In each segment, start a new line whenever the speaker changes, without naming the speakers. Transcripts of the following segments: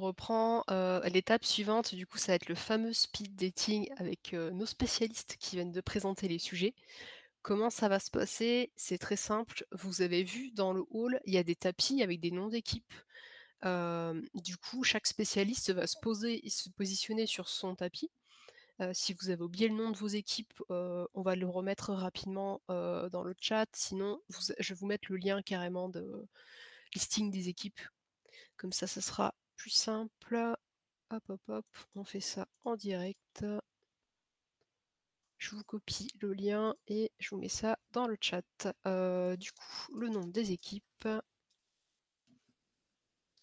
reprend, l'étape suivante, du coup, ça va être le fameux speed dating avec, nos spécialistes qui viennent de présenter les sujets. Comment ça va se passer? C'est très simple. Vous avez vu dans le hall, il y a des tapis avec des noms d'équipes. Du coup, chaque spécialiste va se positionner sur son tapis. Si vous avez oublié le nom de vos équipes, on va le remettre rapidement, dans le chat. Sinon, je vais vous mettre le lien carrément de listing des équipes. Comme ça sera plus simple. Hop, hop, hop, on fait ça en direct. Je vous copie le lien et je vous mets ça dans le chat. Du coup, le nom des équipes.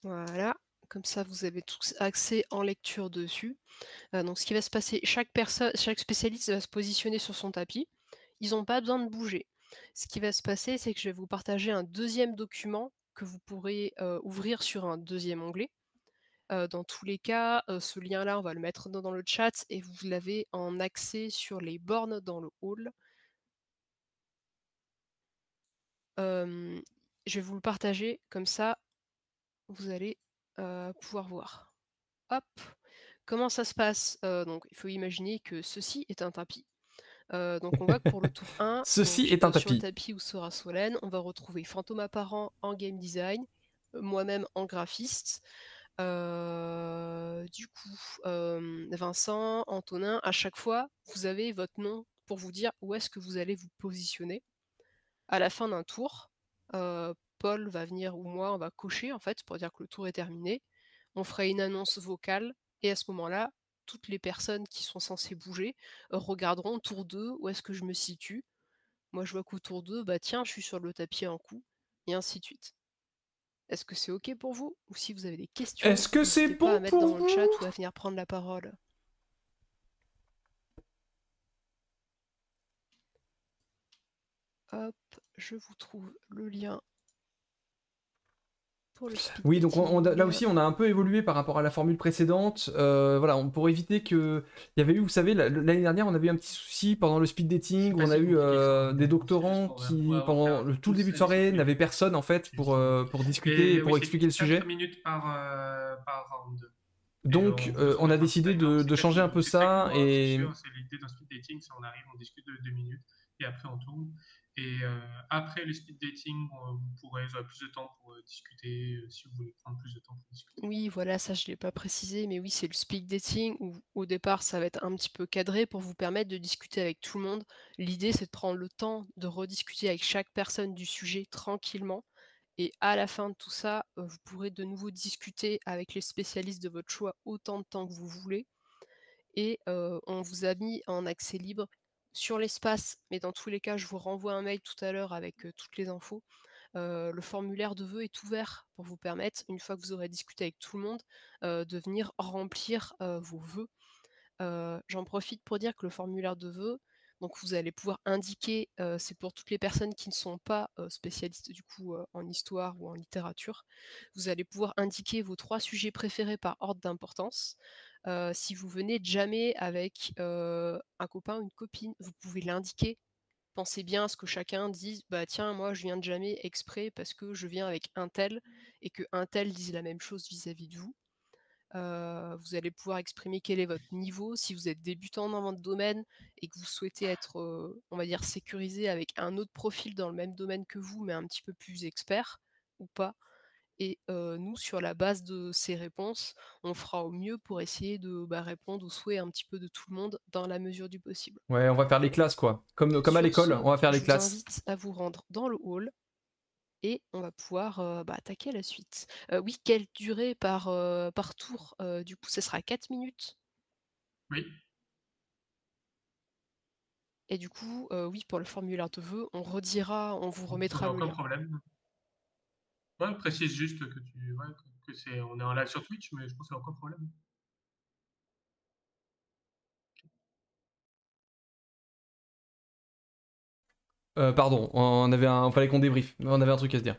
Voilà, comme ça vous avez tous accès en lecture dessus. Donc ce qui va se passer, chaque spécialiste va se positionner sur son tapis. Ils n'ont pas besoin de bouger. Ce qui va se passer, c'est que je vais vous partager un deuxième document que vous pourrez ouvrir sur un deuxième onglet. Dans tous les cas, ce lien-là, on va le mettre dans le chat et vous l'avez en accès sur les bornes dans le hall. Je vais vous le partager, comme ça, vous allez pouvoir voir. Hop! Comment ça se passe? Donc il faut imaginer que ceci est un tapis. Donc on voit que pour le tour 1,
Ceci
donc,
est un
sur le
tapis.
tapis où sera Solène, on va retrouver Fantôme Apparent en game design, moi-même en graphiste. Du coup, Vincent, Antonin, à chaque fois, vous avez votre nom pour vous dire où est-ce que vous allez vous positionner. À la fin d'un tour, Paul va venir ou moi, on va cocher en fait pour dire que le tour est terminé. On fera une annonce vocale et à ce moment-là, toutes les personnes qui sont censées bouger regarderont tour 2 où est-ce que je me situe. Moi, je vois qu'au tour 2, bah tiens, je suis sur le tapis en coup, et ainsi de suite. Est-ce que c'est OK pour vous? Ou si vous avez des questions,
Est-ce que c'est
n'hésitez pas
bon
à mettre
pour
dans le
vous?
chat ou à venir prendre la parole. Hop, je vous trouve le lien pour le speed
Oui, donc là
dating.
aussi, on a un peu évolué par rapport à la formule précédente. Voilà, pour éviter que... Il y avait eu, vous savez, l'année dernière, on avait eu un petit souci pendant le speed
Je
dating
sais
où
pas
on a
si
eu
compliqué que ça,
des
honnêtement. C'est juste
doctorants
qu'on
qui,
va faire
pendant tout le
tous
début de
aller sur
soirée,
2
n'avaient
minutes.
personne, en fait,
C'est juste 2 minutes.
pour discuter et
Et oui,
pour
c'est
expliquer le
4
sujet.
minutes par round. Et
Donc,
on peut se
on a
remettre un petit
décidé
timer, mais c'est
de
4
changer un
minutes.
peu
C'est très
ça
court, hein, c'est
et...
sûr. C'est l'idée d'un speed dating, c'est on arrive, on discute de 2 minutes et après on tourne. Et après le speed dating, vous aurez plus de temps pour discuter si vous voulez prendre plus de temps pour discuter.
Oui, voilà, ça je ne l'ai pas précisé, mais oui, c'est le speed dating où au départ ça va être un petit peu cadré pour vous permettre de discuter avec tout le monde. L'idée c'est de prendre le temps de rediscuter avec chaque personne du sujet tranquillement. Et à la fin de tout ça, vous pourrez de nouveau discuter avec les spécialistes de votre choix autant de temps que vous voulez. Et on vous a mis en accès libre sur l'espace, mais dans tous les cas, je vous renvoie un mail tout à l'heure avec toutes les infos. Le formulaire de vœux est ouvert pour vous permettre, une fois que vous aurez discuté avec tout le monde, de venir remplir vos vœux. J'en profite pour dire que le formulaire de vœux, donc vous allez pouvoir indiquer, c'est pour toutes les personnes qui ne sont pas spécialistes du coup en histoire ou en littérature, vous allez pouvoir indiquer vos 3 sujets préférés par ordre d'importance. Si vous venez jamais avec un copain ou une copine, vous pouvez l'indiquer. Pensez bien à ce que chacun dise bah tiens, moi je viens de jamais exprès parce que je viens avec un tel et que un tel dise la même chose vis-à-vis de vous. Vous allez pouvoir exprimer quel est votre niveau. Si vous êtes débutant dans votre domaine et que vous souhaitez être, on va dire, sécurisé avec un autre profil dans le même domaine que vous, mais un petit peu plus expert ou pas. Et nous, sur la base de ces réponses, on fera au mieux pour essayer de répondre aux souhaits un petit peu de tout le monde dans la mesure du possible.
Ouais, on va faire les classes, quoi. Comme à
Sur
l'école,
ce,
on va faire les
je vous
classes.
invite à vous rendre dans le hall et on va pouvoir attaquer la suite. Oui, quelle durée par tour? Du coup, ce sera 4 minutes.
Oui.
Et du coup, oui, pour le formulaire de vœux, on vous remettra le
Aucun
lien.
problème. Ouais, précise juste que c'est, on est en live sur Twitch, mais je pense qu'il n'y a aucun problème.
Pardon, fallait qu'on débriefe, on avait un truc à se dire.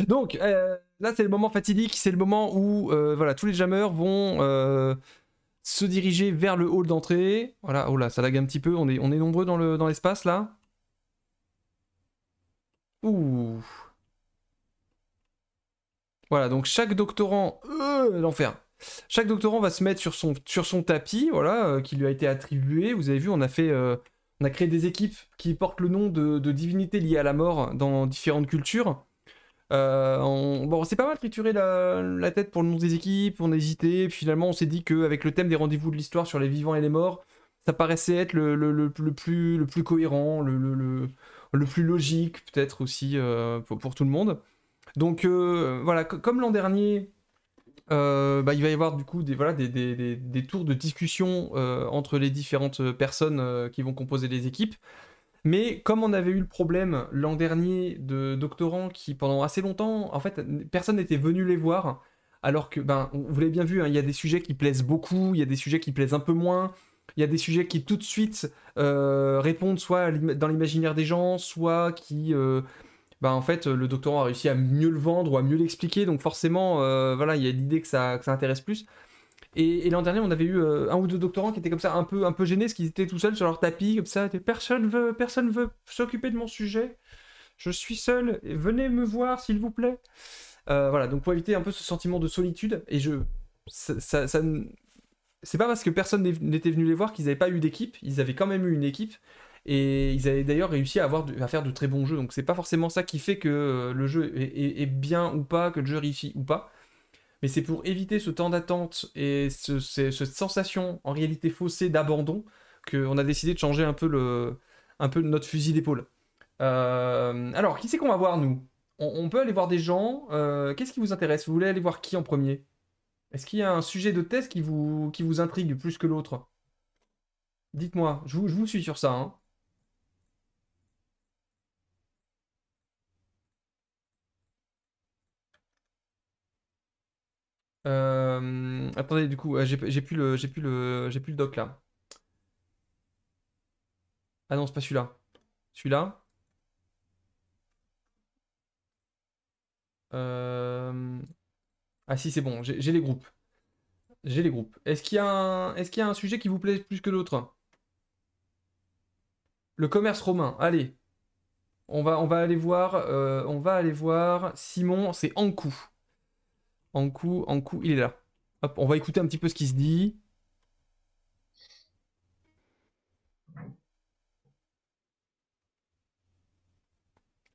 Donc, là c'est le moment fatidique, c'est le moment où voilà, tous les jammers vont se diriger vers le hall d'entrée. Voilà, oh là, ça lag un petit peu, on est nombreux dans l'espace là. Ouh. Voilà, donc chaque doctorant... l'enfer. Chaque doctorant va se mettre sur son tapis, voilà, qui lui a été attribué. Vous avez vu, on a créé des équipes qui portent le nom de divinités liées à la mort dans différentes cultures. Bon, on s'est pas mal trituré la tête pour le nom des équipes, on a hésité, puis finalement on s'est dit qu'avec le thème des rendez-vous de l'histoire sur les vivants et les morts, ça paraissait être le plus cohérent, le plus logique peut-être aussi pour tout le monde. Donc voilà, comme l'an dernier, bah, il va y avoir du coup des tours de discussion entre les différentes personnes qui vont composer les équipes. Mais comme on avait eu le problème l'an dernier de doctorants qui pendant assez longtemps, en fait, personne n'était venu les voir, alors que, ben, vous l'avez bien vu, hein, il y a des sujets qui plaisent beaucoup, il y a des sujets qui plaisent un peu moins, il y a des sujets qui tout de suite répondent soit dans l'imaginaire des gens, soit qui, bah, en fait, le doctorant a réussi à mieux le vendre ou à mieux l'expliquer, donc forcément, voilà, il y a l'idée que ça intéresse plus. Et l'an dernier, on avait eu un ou deux doctorants qui étaient comme ça un peu gênés parce qu'ils étaient tout seuls sur leur tapis, comme ça. Personne veut s'occuper de mon sujet. Je suis seul. Et venez me voir, s'il vous plaît. Voilà, donc pour éviter un peu ce sentiment de solitude. Et c'est pas parce que personne n'était venu les voir qu'ils n'avaient pas eu d'équipe. Ils avaient quand même eu une équipe. Et ils avaient d'ailleurs réussi à faire de très bons jeux. Donc c'est pas forcément ça qui fait que le jeu est bien ou pas, que le jeu réussit ou pas. Mais c'est pour éviter ce temps d'attente et cette sensation en réalité faussée d'abandon qu'on a décidé de changer un peu notre fusil d'épaule. Alors, qui c'est qu'on va voir, nous? On peut aller voir des gens. Qu'est-ce qui vous intéresse? Vous voulez aller voir qui en premier? Est-ce qu'il y a un sujet de test qui vous intrigue plus que l'autre? Dites-moi, je vous suis sur ça, hein. Attendez, du coup, j'ai plus le doc là. Ah non, c'est pas celui-là. Celui-là? Euh, Ah si, c'est bon, j'ai les groupes. J'ai les groupes. Est-ce qu'il y a un sujet qui vous plaît plus que l'autre? Le commerce romain. Allez, on va aller voir Simon, c'est Ankou. Ankou, il est là. Hop, on va écouter un petit peu ce qui se dit.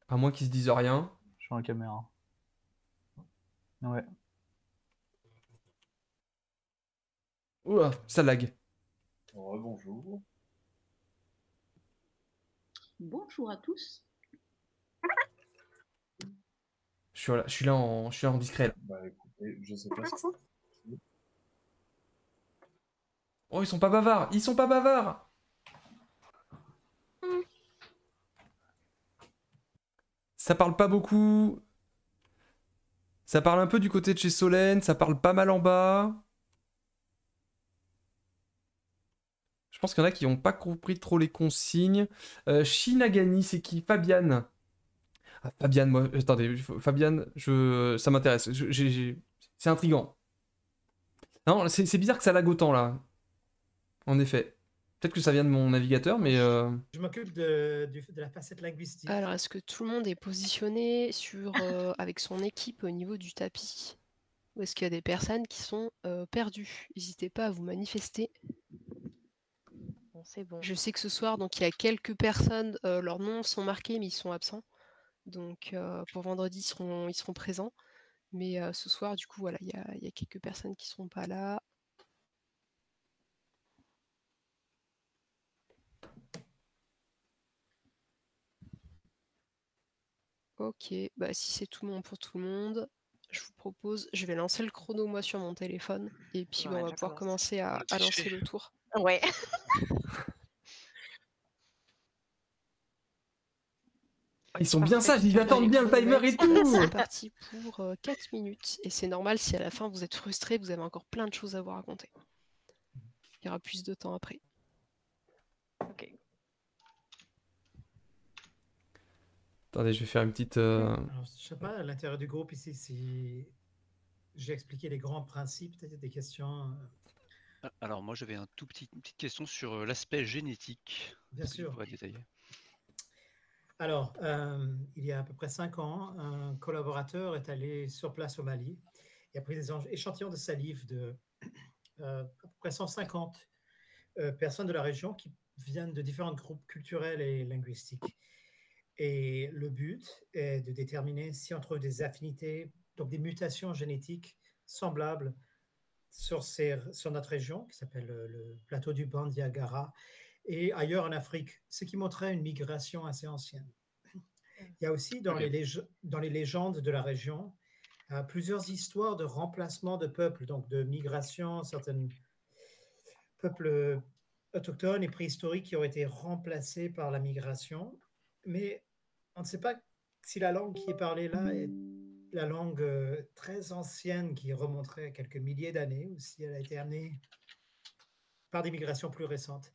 À moins qu'ils se disent rien.
Je suis en caméra. Ouais.
Oula, ça lag.
Bonjour.
Bonjour à tous.
Je suis là en discret là.
Bah écoutez, je sais pas.
Oh, ils sont pas bavards. Ils sont pas bavards. Ça parle pas beaucoup. Ça parle un peu du côté de chez Solène. Ça parle pas mal en bas. Je pense qu'il y en a qui n'ont pas compris trop les consignes. Shinagani, c'est qui? Fabiane. Ah, Fabiane, moi, attendez, Fabiane, ça m'intéresse. C'est intriguant. Non, c'est bizarre que ça lag autant là. En effet. Peut-être que ça vient de mon navigateur, mais.
Je m'occupe de la facette linguistique.
Alors, est-ce que tout le monde est positionné avec son équipe au niveau du tapis? Ou est-ce qu'il y a des personnes qui sont perdues? N'hésitez pas à vous manifester.
Bon, c'est bon.
Je sais que ce soir, donc il y a quelques personnes, leurs noms sont marqués, mais ils sont absents. Donc pour vendredi, ils seront présents. Mais ce soir, du coup, voilà, il y a quelques personnes qui ne seront pas là. Ok, bah si c'est tout le monde pour tout le monde, je vous propose, je vais lancer le chrono moi sur mon téléphone et puis
Ouais,
on va
je
pouvoir
commence.
commencer à lancer le tour.
Ouais.
Ils sont bien
Parfait.
sages, ils attendent bien le timer et tout.
C'est parti pour 4 minutes et c'est normal si à la fin vous êtes frustré, vous avez encore plein de choses à vous raconter. Il y aura plus de temps après.
Ok.
Attendez, je vais faire une petite.
Alors, je sais pas, à l'intérieur du groupe ici, si j'ai expliqué les grands principes, peut-être des questions.
Alors moi j'avais une petite question sur l'aspect génétique.
Bien
Est-ce que tu
sûr.
pourrais détailler?
Alors, il y a à peu près 5 ans, un collaborateur est allé sur place au Mali et a pris des échantillons de salive de à peu près 150 personnes de la région qui viennent de différents groupes culturels et linguistiques. Et le but est de déterminer si on trouve des affinités, donc des mutations génétiques semblables sur notre région, qui s'appelle le plateau du Bandiagara, et ailleurs en Afrique, ce qui montrait une migration assez ancienne. Il y a aussi dans les légendes de la région plusieurs histoires de remplacement de peuples, donc de migration, certains peuples autochtones et préhistoriques qui ont été remplacés par la migration. Mais on ne sait pas si la langue qui est parlée là est la langue très ancienne qui remonterait à quelques milliers d'années ou si elle a été amenée par des migrations plus récentes.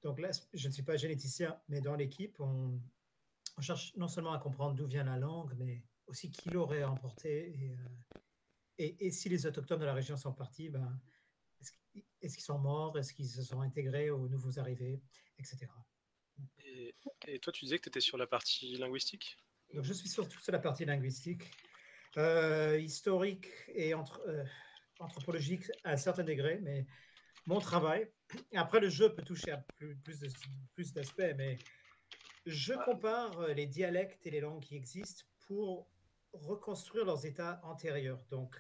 Donc là, je ne suis pas généticien, mais dans l'équipe, on cherche non seulement à comprendre d'où vient la langue, mais aussi qui l'aurait emporté. Et si les autochtones de la région sont partis, ben, est-ce qu'ils sont morts? Est-ce qu'ils se sont intégrés aux nouveaux arrivés, etc.
Et toi, tu disais que tu étais sur la partie linguistique?
Donc, je suis surtout sur la partie linguistique, historique et anthropologique à un certain degré, mais mon travail, après le jeu peut toucher à plus d'aspects, mais je compare les dialectes et les langues qui existent pour reconstruire leurs états antérieurs. Donc,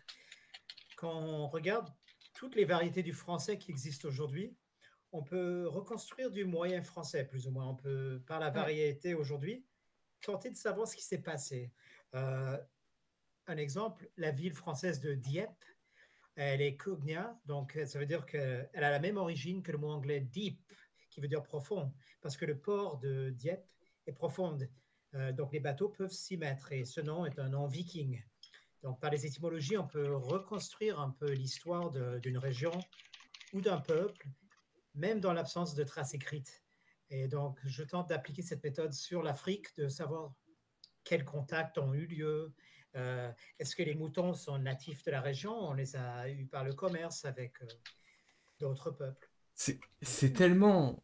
quand on regarde toutes les variétés du français qui existent aujourd'hui, on peut reconstruire du moyen français, plus ou moins. On peut, par la variété aujourd'hui, tenter de savoir ce qui s'est passé. Un exemple, la ville française de Dieppe, elle est cogna, donc ça veut dire qu'elle a la même origine que le mot anglais deep, qui veut dire profond, parce que le port de Dieppe est profonde. Donc les bateaux peuvent s'y mettre, et ce nom est un nom viking. Donc par les étymologies, on peut reconstruire un peu l'histoire d'une région ou d'un peuple, même dans l'absence de traces écrites. Et donc je tente d'appliquer cette méthode sur l'Afrique, de savoir quels contacts ont eu lieu. Est-ce que les moutons sont natifs de la région? On les a eus par le commerce avec d'autres peuples.
C'est tellement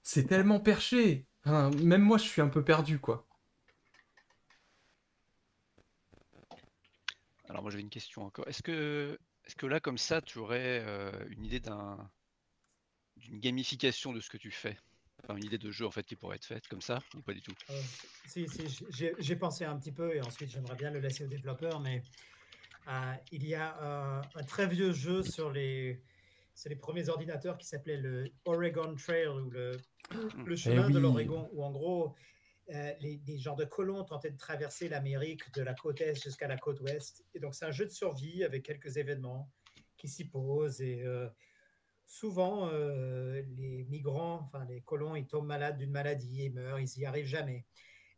perché. Enfin, même moi, je suis un peu perdu, quoi.
Alors moi j'avais une question encore. Est-ce que là comme ça tu aurais une idée d'une gamification de ce que tu fais? Enfin, une idée de jeu en fait qui pourrait être faite comme ça ou pas du tout?
Si, j'ai pensé un petit peu et ensuite j'aimerais bien le laisser aux développeurs, mais il y a un très vieux jeu sur les premiers ordinateurs qui s'appelait le Oregon Trail ou le chemin de l'Oregon, où en gros des genres de colons tentaient de traverser l'Amérique de la côte est jusqu'à la côte ouest. Et donc c'est un jeu de survie avec quelques événements qui s'y posent et souvent les migrants, enfin les colons, ils tombent malades d'une maladie et meurent, ils n'y arrivent jamais.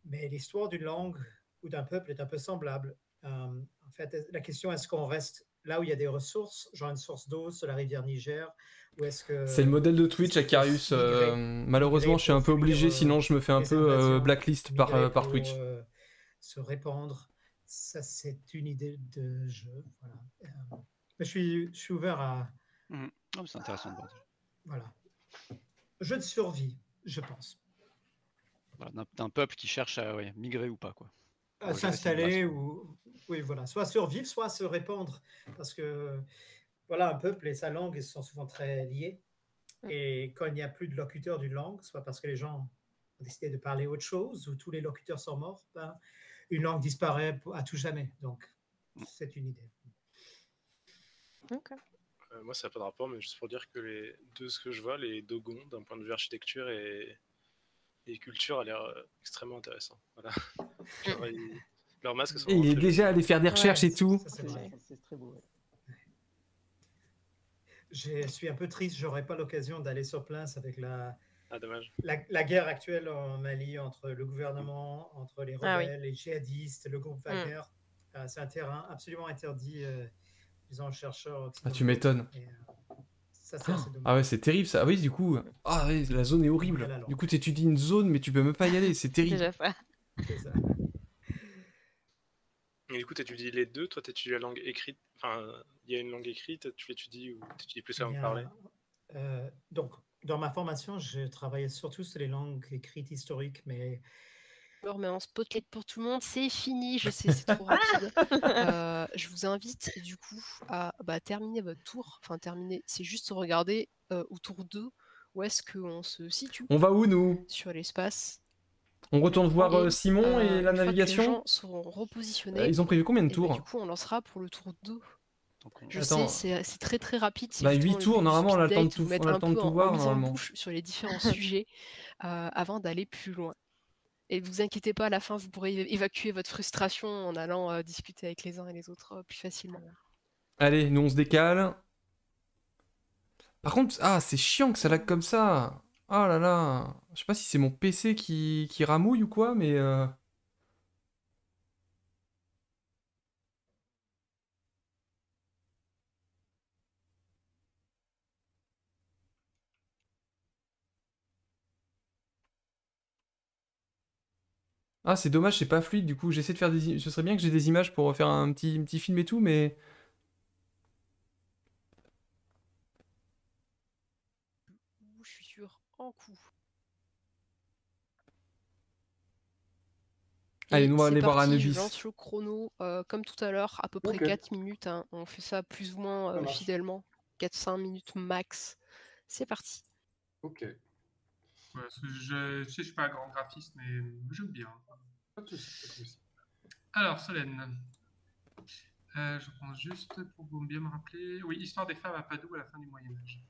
Mais l'histoire d'une langue ou d'un peuple est un peu semblable. En fait, la question, est-ce qu'on reste là où il y a des ressources, genre une source d'eau sur la rivière Niger, ou est-ce que...
C'est le modèle de Twitch, Akarius. Malheureusement, je suis un peu obligé, sinon je me fais un peu blacklist par Twitch.
Se répandre, ça c'est une idée de jeu. Voilà. Mais je suis ouvert à...
c'est intéressant de voir.
Voilà. Jeu de survie, je pense.
Voilà, d'un peuple qui cherche à migrer ou pas, quoi.
S'installer ou... Oui, voilà. Soit survivre, soit se répandre. Parce que, voilà, un peuple et sa langue sont souvent très liés. Et quand il n'y a plus de locuteurs d'une langue, soit parce que les gens ont décidé de parler autre chose ou tous les locuteurs sont morts, ben, une langue disparaît à tout jamais. Donc, c'est une idée.
Moi, ça n'a pas de rapport, mais juste pour dire que de ce que je vois, les Dogons, d'un point de vue architecture et culture, a l'air extrêmement intéressant. Voilà. Leur masque,
il est déjà allé faire des recherches et tout.
C'est très beau.
Je suis un peu triste, j'aurais pas l'occasion d'aller sur place avec
dommage.
La guerre actuelle en Mali entre le gouvernement, entre les rebelles, les djihadistes, le groupe Wagner. C'est un terrain absolument interdit, disons, aux chercheurs occidentaux.
Tu m'étonnes.
Ça, c'est assez dommage.
Ah ouais, c'est terrible ça. Ah oui, du coup, la zone est horrible. Du coup, tu étudies une zone, mais tu peux même pas y aller. C'est terrible.
Déjà ça.
C'est ça.
Et du coup, tu étudies les deux. Toi, tu étudies la langue écrite. Enfin, il y a une langue écrite. Tu l'étudies ou tu étudies plus la langue parlée?
Donc, dans ma formation, je travaillais surtout sur les langues écrites historiques, mais
me remets en spotlight pour tout le monde, c'est fini, je sais, c'est trop rapide. Je vous invite du coup à terminer votre tour. Enfin, terminer, c'est juste regarder au tour 2 où est-ce qu'on se situe
On va où, nous?
sur l'espace.
On retourne voir
Et
Simon et la
une fois que les
navigation?
gens seront repositionnés,
Ils ont prévu combien de
et
tours?
du coup, on lancera pour le tour 2. Je
Attends.
sais, c'est très très rapide. C'est
8
justement le
tours,
but du
normalement, on a le temps de
speed date,
tout,
vous mettre
on a
un
le temps de
peu
tout
en
voir,
mise en
normalement.
bouche sur les différents sujets avant d'aller plus loin. Et vous inquiétez pas, à la fin, vous pourrez évacuer votre frustration en allant discuter avec les uns et les autres plus facilement.
Allez, nous on se décale. Par contre, c'est chiant que ça lag comme ça. Oh là là. Je sais pas si c'est mon PC qui ramouille ou quoi, mais... Ah, c'est dommage, c'est pas fluide, du coup, j'essaie de faire des... Ce serait bien que j'ai des images pour faire un petit film et tout, mais...
Je suis sûr, en coup.
Allez, nous on va
c'est
aller voir
parti,
Anubis.
je lance le chrono, comme tout à l'heure, à peu près
Ok.
4 minutes. Hein. On fait ça plus ou moins
Ça marche.
fidèlement. 4-5 minutes max. C'est parti.
Ok.
Ouais, je sais, je suis pas un grand graphiste, mais j'aime bien.
Pas de soucis, pas de soucis.
Alors, Solène. Je pense juste pour bien me rappeler. Oui, Histoire des femmes à Padoue à la fin du Moyen-Âge.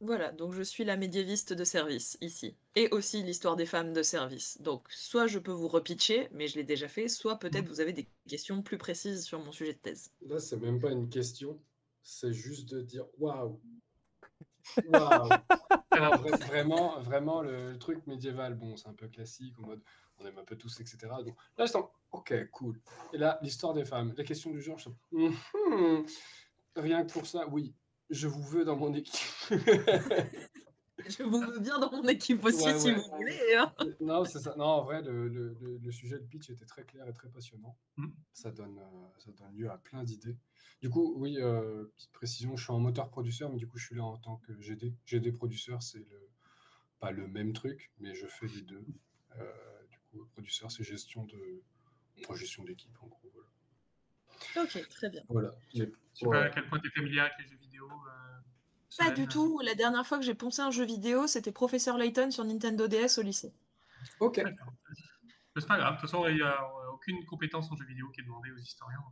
Voilà, donc je suis la médiéviste de service ici. Et aussi l'histoire des femmes de service. Donc soit je peux vous repitcher, mais je l'ai déjà fait, soit peut-être vous avez des questions plus précises sur mon sujet de thèse.
Là, c'est même pas une question, c'est juste de dire waouh. Waouh. Non, vraiment, le truc médiéval, bon, c'est un peu classique, en mode on aime un peu tous, etc. Donc là, je sens, ok, cool. Et là, l'histoire des femmes, la question du genre, je sens, rien que pour ça, oui, je vous veux dans mon équipe.
Je vous veux bien dans mon équipe aussi, si vous voulez. Hein.
Non, c'est ça. Non, en vrai, le sujet, le pitch était très clair et très passionnant. Ça donne lieu à plein d'idées. Du coup, oui, petite précision, je suis en moteur-producteur, mais du coup, je suis là en tant que GD. GD producteur, c'est pas le même truc, mais je fais les deux. Du coup, producteur, c'est gestion d'équipe, en gros. Voilà.
Ok, très bien.
Voilà.
Je sais pas à quel point tu es familier avec les jeux vidéo.
Pas du tout. La dernière fois que j'ai poncé un jeu vidéo, c'était Professeur Layton sur Nintendo DS au lycée.
Ok.
C'est pas grave. De toute façon, il n'y a aucune compétence en jeu vidéo qui est demandée aux historiens.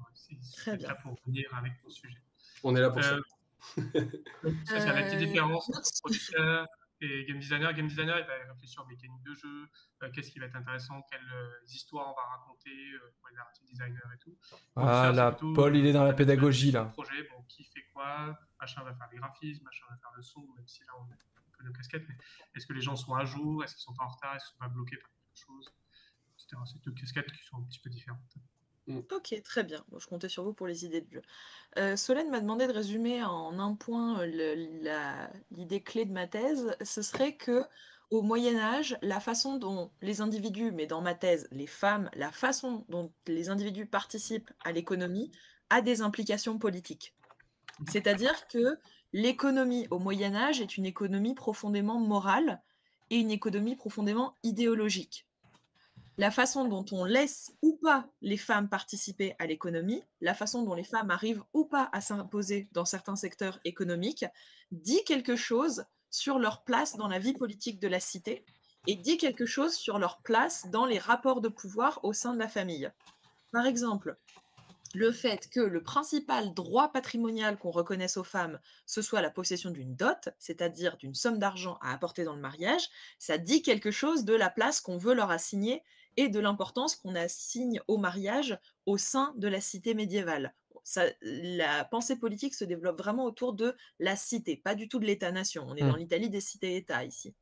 C'est là pour venir avec ton sujet.
On est là pour ça.
Ça, c'est la petite différence entre producteur et game designer. Game designer, il va réfléchir aux mécaniques de jeu, qu'est-ce qui va être intéressant, quelles histoires on va raconter pour les narrative designers et tout.
Ah là, Paul, il est dans la pédagogie là.
Projet, bon, qui fait quoi, machin va faire les graphismes, machin va faire le son, même si là on a un peu de casquette, mais est-ce que les gens sont à jour, est-ce qu'ils sont pas en retard, est-ce qu'ils sont pas bloqués par quelque chose, etc. C'est deux casquettes qui sont un petit peu différentes.
Ok, très bien. Bon, je comptais sur vous pour les idées de jeu. Solène m'a demandé de résumer en un point l'idée clé de ma thèse. Ce serait que au Moyen-Âge, la façon dont les individus, mais dans ma thèse, les femmes, la façon dont les individus participent à l'économie a des implications politiques. C'est-à-dire que l'économie au Moyen-Âge est une économie profondément morale et une économie profondément idéologique. La façon dont on laisse ou pas les femmes participer à l'économie, la façon dont les femmes arrivent ou pas à s'imposer dans certains secteurs économiques, dit quelque chose sur leur place dans la vie politique de la cité et dit quelque chose sur leur place dans les rapports de pouvoir au sein de la famille. Par exemple, le fait que le principal droit patrimonial qu'on reconnaisse aux femmes, ce soit la possession d'une dot, c'est-à-dire d'une somme d'argent à apporter dans le mariage, ça dit quelque chose de la place qu'on veut leur assigner et de l'importance qu'on assigne au mariage au sein de la cité médiévale. La pensée politique se développe vraiment autour de la cité, pas du tout de l'État-nation. On est dans l'Italie des cités-États ici.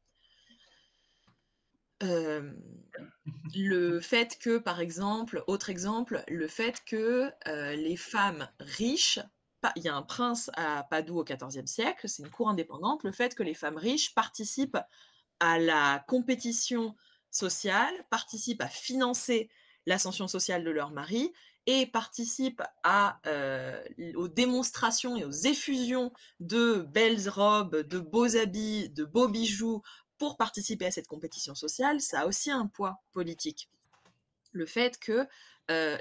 Le fait que, par exemple, autre exemple, le fait que les femmes riches, il y a un prince à Padoue au XIVe siècle, c'est une cour indépendante, le fait que les femmes riches participent à la compétition sociale, participent à financer l'ascension sociale de leur mari et participent aux démonstrations et aux effusions de belles robes, de beaux habits, de beaux bijoux, pour participer à cette compétition sociale, ça a aussi un poids politique. le fait que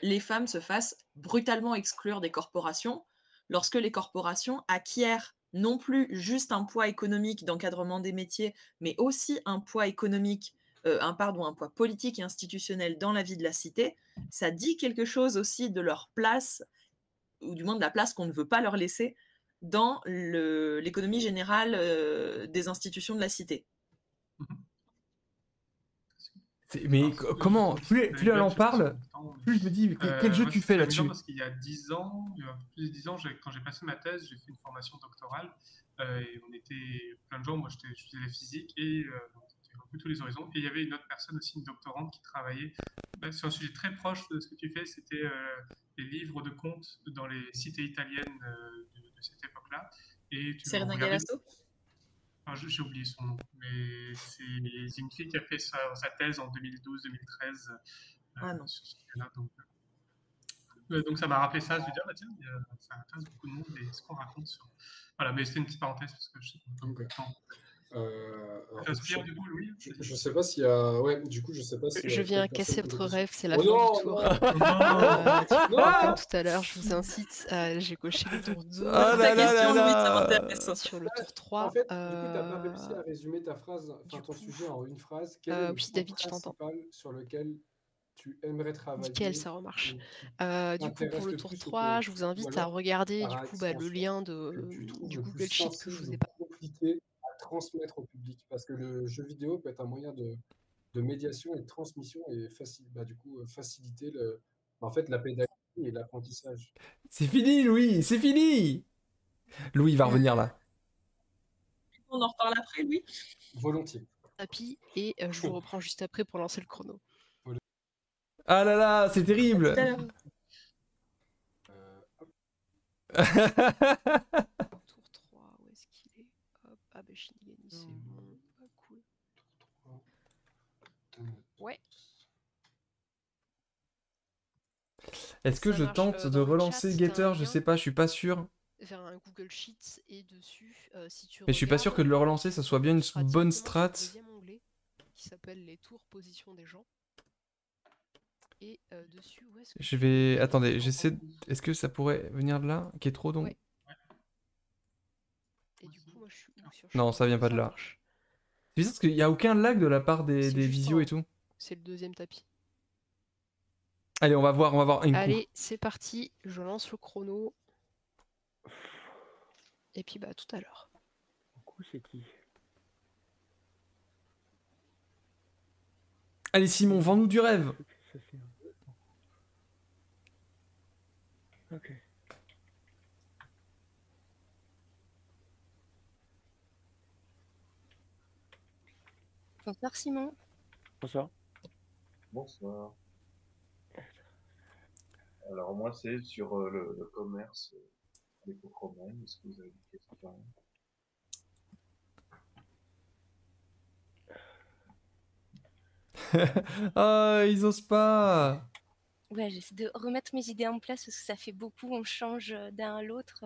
les femmes se fassent brutalement exclure des corporations lorsque les corporations acquièrent non plus juste un poids économique d'encadrement des métiers, mais aussi un poids économique, un poids politique et institutionnel dans la vie de la cité. Ça dit quelque chose aussi de leur place, ou du moins de la place qu'on ne veut pas leur laisser dans l'économie générale des institutions de la cité.
Mais comment, plus elle en parle, plus je me dis, quel jeu tu fais là-dessus?
Parce qu'il y a 10 ans, il y a plus de 10 ans, quand j'ai passé ma thèse, j'ai fait une formation doctorale, et on était plein de gens, moi je faisais la physique, et c'était un peu tous les horizons, et il y avait une autre personne aussi, une doctorante, qui travaillait sur un sujet très proche de ce que tu fais, c'était les livres de contes dans les cités italiennes de cette époque-là.
Serena Galasso?
J'ai oublié son nom, mais c'est une fille qui a fait sa thèse en 2012-2013 sur ce sujet-là. Donc ça m'a rappelé ça, je me suis dit, tiens, ça intéresse beaucoup de monde et ce qu'on raconte sur... Voilà, mais c'était une petite parenthèse parce que je sais pas beaucoup de temps.
Je sais pas s'il y a... Ouais, du coup, je sais pas si...
Je viens casser votre rêve, c'est la fin du tour. Comme tout à l'heure, je vous incite, j'ai coché le tour 2.
Ta question, Louis, ça m'intéresse.
Sur le tour 3.
En fait, du coup, t'as pas réussi à résumer ta phrase, ton sujet en une phrase. Quel est le
oui, David, je t'entends.
sur lequel tu aimerais travailler?
Nickel, ça remarche. Du coup, pour le tour 3, je vous invite à regarder du coup, le lien du Google Sheet que je vous ai pas...
compliqué à transmettre au public, parce que le jeu vidéo peut être un moyen de médiation et de transmission et faciliter la pédagogie et l'apprentissage.
C'est fini, Louis, c'est fini. Louis va revenir là.
On en reparle après, Louis.
Volontiers.
Tapis, et je vous reprends juste après pour lancer le chrono.
Ah là là, c'est terrible.
Tour 3, où est-ce qu'il est? Hop, ah bah Shinigami, c'est bon. Ah, cool. Ouais.
Est-ce que je tente de relancer Getter? Je sais pas, je suis pas sûr.
Vers un Google Sheets et dessus, si tu
Mais je suis pas sûr que de le relancer, ça soit bien une bonne strat.
Deuxième onglet qui s'appelle les tours position des gens. Et dessus, où est-ce que
je vais... Attendez, j'essaie... Est-ce que ça pourrait venir de là? Qui est trop donc?
Ouais. Et du coup, moi, je suis où sur
Non, ça vient pas de là. C'est bizarre parce qu'il n'y a aucun lag de la part des visios et tout.
C'est le deuxième tapis.
Allez, on va voir une coup.
Allez, c'est parti, je lance le chrono. Et puis bah tout à l'heure.
Du coup, c'est qui?
Allez Simon, vends-nous du rêve.
Ok.
Bonsoir Simon.
Bonsoir.
Bonsoir. Alors moi c'est sur le commerce à l'époque romaine. Est-ce que vous avez des questions?
Ah, ils osent pas.
Ouais, j'essaie de remettre mes idées en place parce que ça fait beaucoup, on change d'un à l'autre.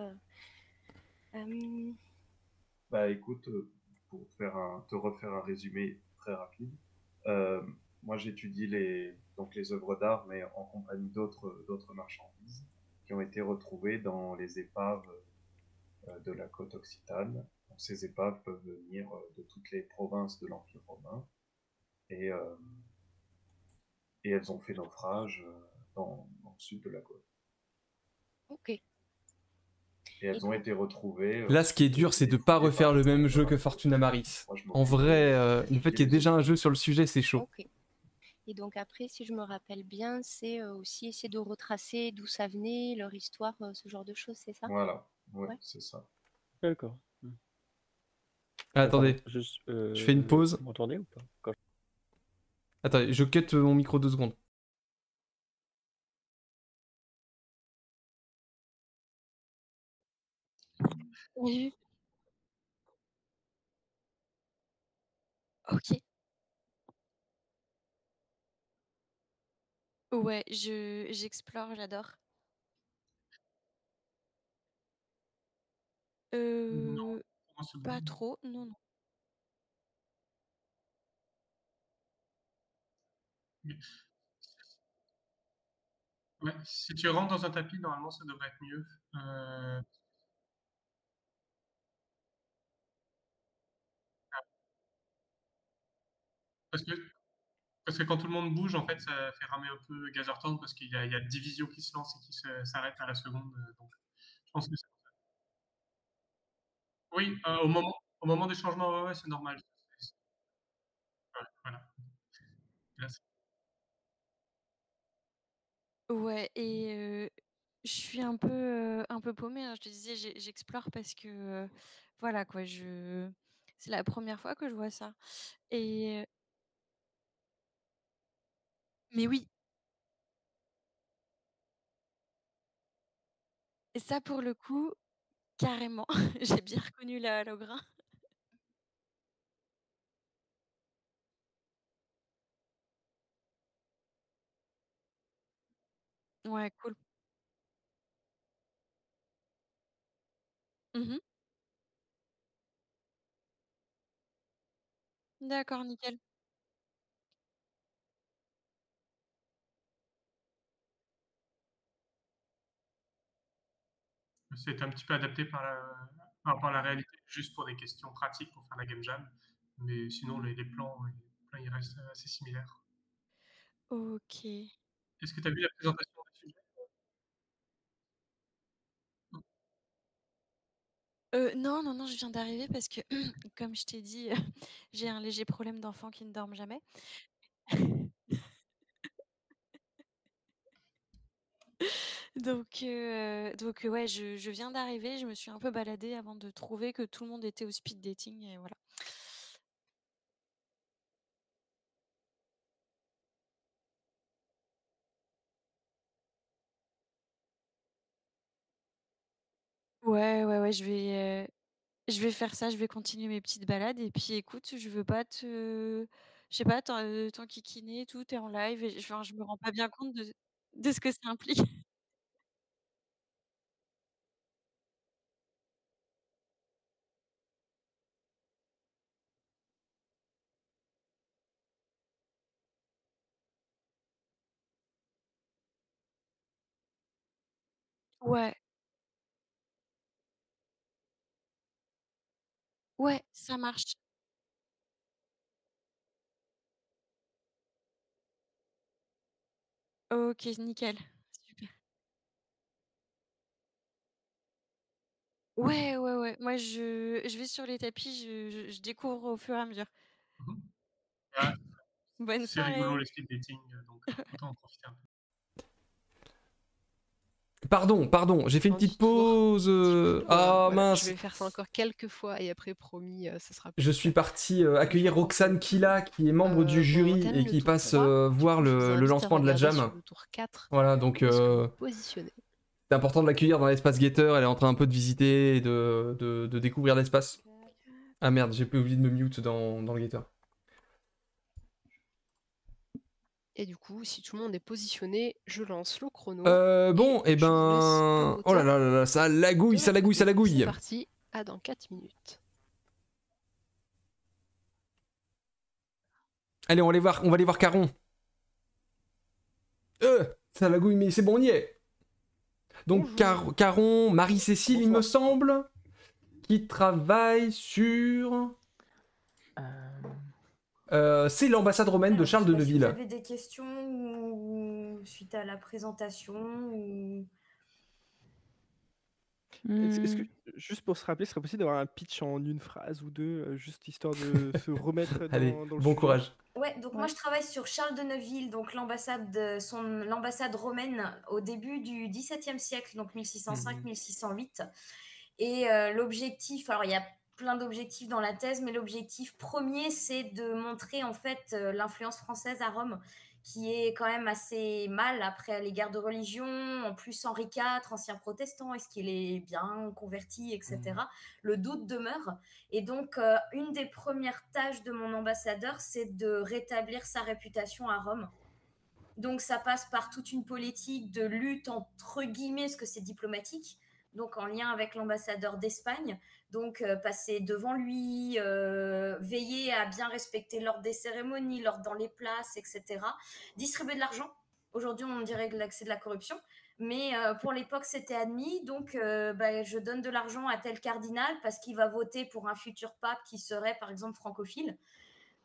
Bah écoute, pour te refaire un résumé très rapide, moi j'étudie les œuvres d'art, mais en compagnie d'autres marchandises qui ont été retrouvées dans les épaves de la côte occitane. Donc, ces épaves peuvent venir de toutes les provinces de l'Empire romain, et elles ont fait naufrage dans le sud de la côte.
Ok.
Et elles ont été retrouvées...
Là, ce qui est dur, c'est de pas refaire le même jeu que Fortuna Maris. En vrai, le fait qu'il y ait déjà un jeu sur le sujet, c'est chaud.
Ok. Et donc après, si je me rappelle bien, c'est aussi essayer de retracer d'où ça venait, leur histoire, ce genre de choses, c'est ça?
Voilà, ouais. C'est ça.
D'accord.
Attendez, je fais une pause.
Vous m'entendez ou pas?
Attendez, je cut mon micro 2 secondes.
Oui. Ok. Ouais, j'explore, j'adore.
Non,
Pas trop, non.
Ouais, si tu rentres dans un tapis, normalement, ça devrait être mieux. Parce que, parce que quand tout le monde bouge, en fait, ça fait ramer un peu Gazertown parce il y a 10 visios qui se lancent et qui s'arrêtent à la seconde. Donc, je pense que c'est pour ça. Oui, au moment des changements, ouais, ouais, c'est normal. Ouais, voilà. Là,
Ouais, et je suis un peu paumée, hein. Je te disais, j'explore parce que, voilà quoi, c'est la première fois que je vois ça et mais oui, et ça pour le coup, carrément, j'ai bien reconnu la le grain. Ouais, cool. Mmh. D'accord, nickel.
c'est un petit peu adapté par rapport à la réalité, juste pour des questions pratiques pour faire la game jam. Mais sinon, les plans, ils restent assez similaires.
OK.
Est-ce que tu as vu la présentation des sujets?
Non, non, non, je viens d'arriver parce que comme je t'ai dit, j'ai un léger problème d'enfant qui ne dorment jamais. Donc ouais, je viens d'arriver, je me suis un peu baladée avant de trouver que tout le monde était au speed dating et voilà. Ouais, ouais, ouais, je vais faire ça, je vais continuer mes petites balades et puis écoute, je veux pas je sais pas, t'enquiquiner et tout, tu es en live et enfin, je me rends pas bien compte de ce que ça implique. Ouais, ouais, ça marche. OK, nickel. Super. Ouais, ouais, ouais, moi je vais sur les tapis, je découvre au fur et à mesure.
Mmh. Ouais,
Bonne
c'est rigolo
soirée.
les speed dating, donc autant en profiter un peu.
Pardon, j'ai fait une
Fin du
petite
tour.
pause.
Du coup,
Ah
voilà, je
mince,
vais faire ça encore quelques fois et après promis, ça sera plus
je
le
suis
cas.
parti
Je
accueillir
vais lancer
Roxane
le
Kila,
tour.
qui est membre du
Bon, on
jury et
termine le
qui
tour
passe
3. Du
voir
coup, je vous
le
invite à
lancement de la
regarder sur
jam.
le tour 4
Voilà, donc
où est-ce que vous vous positionnez.
c'est important de l'accueillir dans l'espace guetteur. Elle est en train un peu de visiter et de découvrir l'espace. Ah merde, j'ai oublié de me mute dans le guetteur.
Et du coup, si tout le monde est positionné, je lance le chrono
Bon, et
je vous laisse le
ben... Oh là
moteur
là là là, ça
de
lagouille, ça
votre
lagouille, ça
côté. C'est
lagouille.
parti, à dans 4 minutes.
Allez, on va aller voir Caron. Ça lagouille, mais c'est bon, on y est. Donc Caron, Marie-Cécile, il me semble, qui travaille sur... c'est l'ambassade romaine de
Alors,
Charles
je sais
de
pas si vous
Neuville.
avez des questions ou suite à la présentation ou...
Est-ce que, juste pour se rappeler, ce serait possible d'avoir un pitch en une phrase ou deux, juste histoire de se remettre
Allez,
dans le
bon
sujet?
courage.
Ouais, donc moi je travaille sur Charles de Neuville, donc l'ambassade romaine au début du XVIIe siècle, donc 1605-1608. Et l'objectif, alors il y a plein d'objectifs dans la thèse, mais l'objectif premier, c'est de montrer en fait l'influence française à Rome, qui est quand même assez mal après les guerres de religion. En plus, Henri IV, ancien protestant, est-ce qu'il est bien converti, etc. Le doute demeure. Et donc, une des premières tâches de mon ambassadeur, c'est de rétablir sa réputation à Rome. Donc, ça passe par toute une politique de lutte, entre guillemets, parce que c'est diplomatique, donc en lien avec l'ambassadeur d'Espagne. Donc, passer devant lui, veiller à bien respecter l'ordre des cérémonies, l'ordre dans les places, etc. Distribuer de l'argent Aujourd'hui, on dirait que c'est de la corruption. Mais pour l'époque, c'était admis. Donc, je donne de l'argent à tel cardinal parce qu'il va voter pour un futur pape qui serait, par exemple, francophile.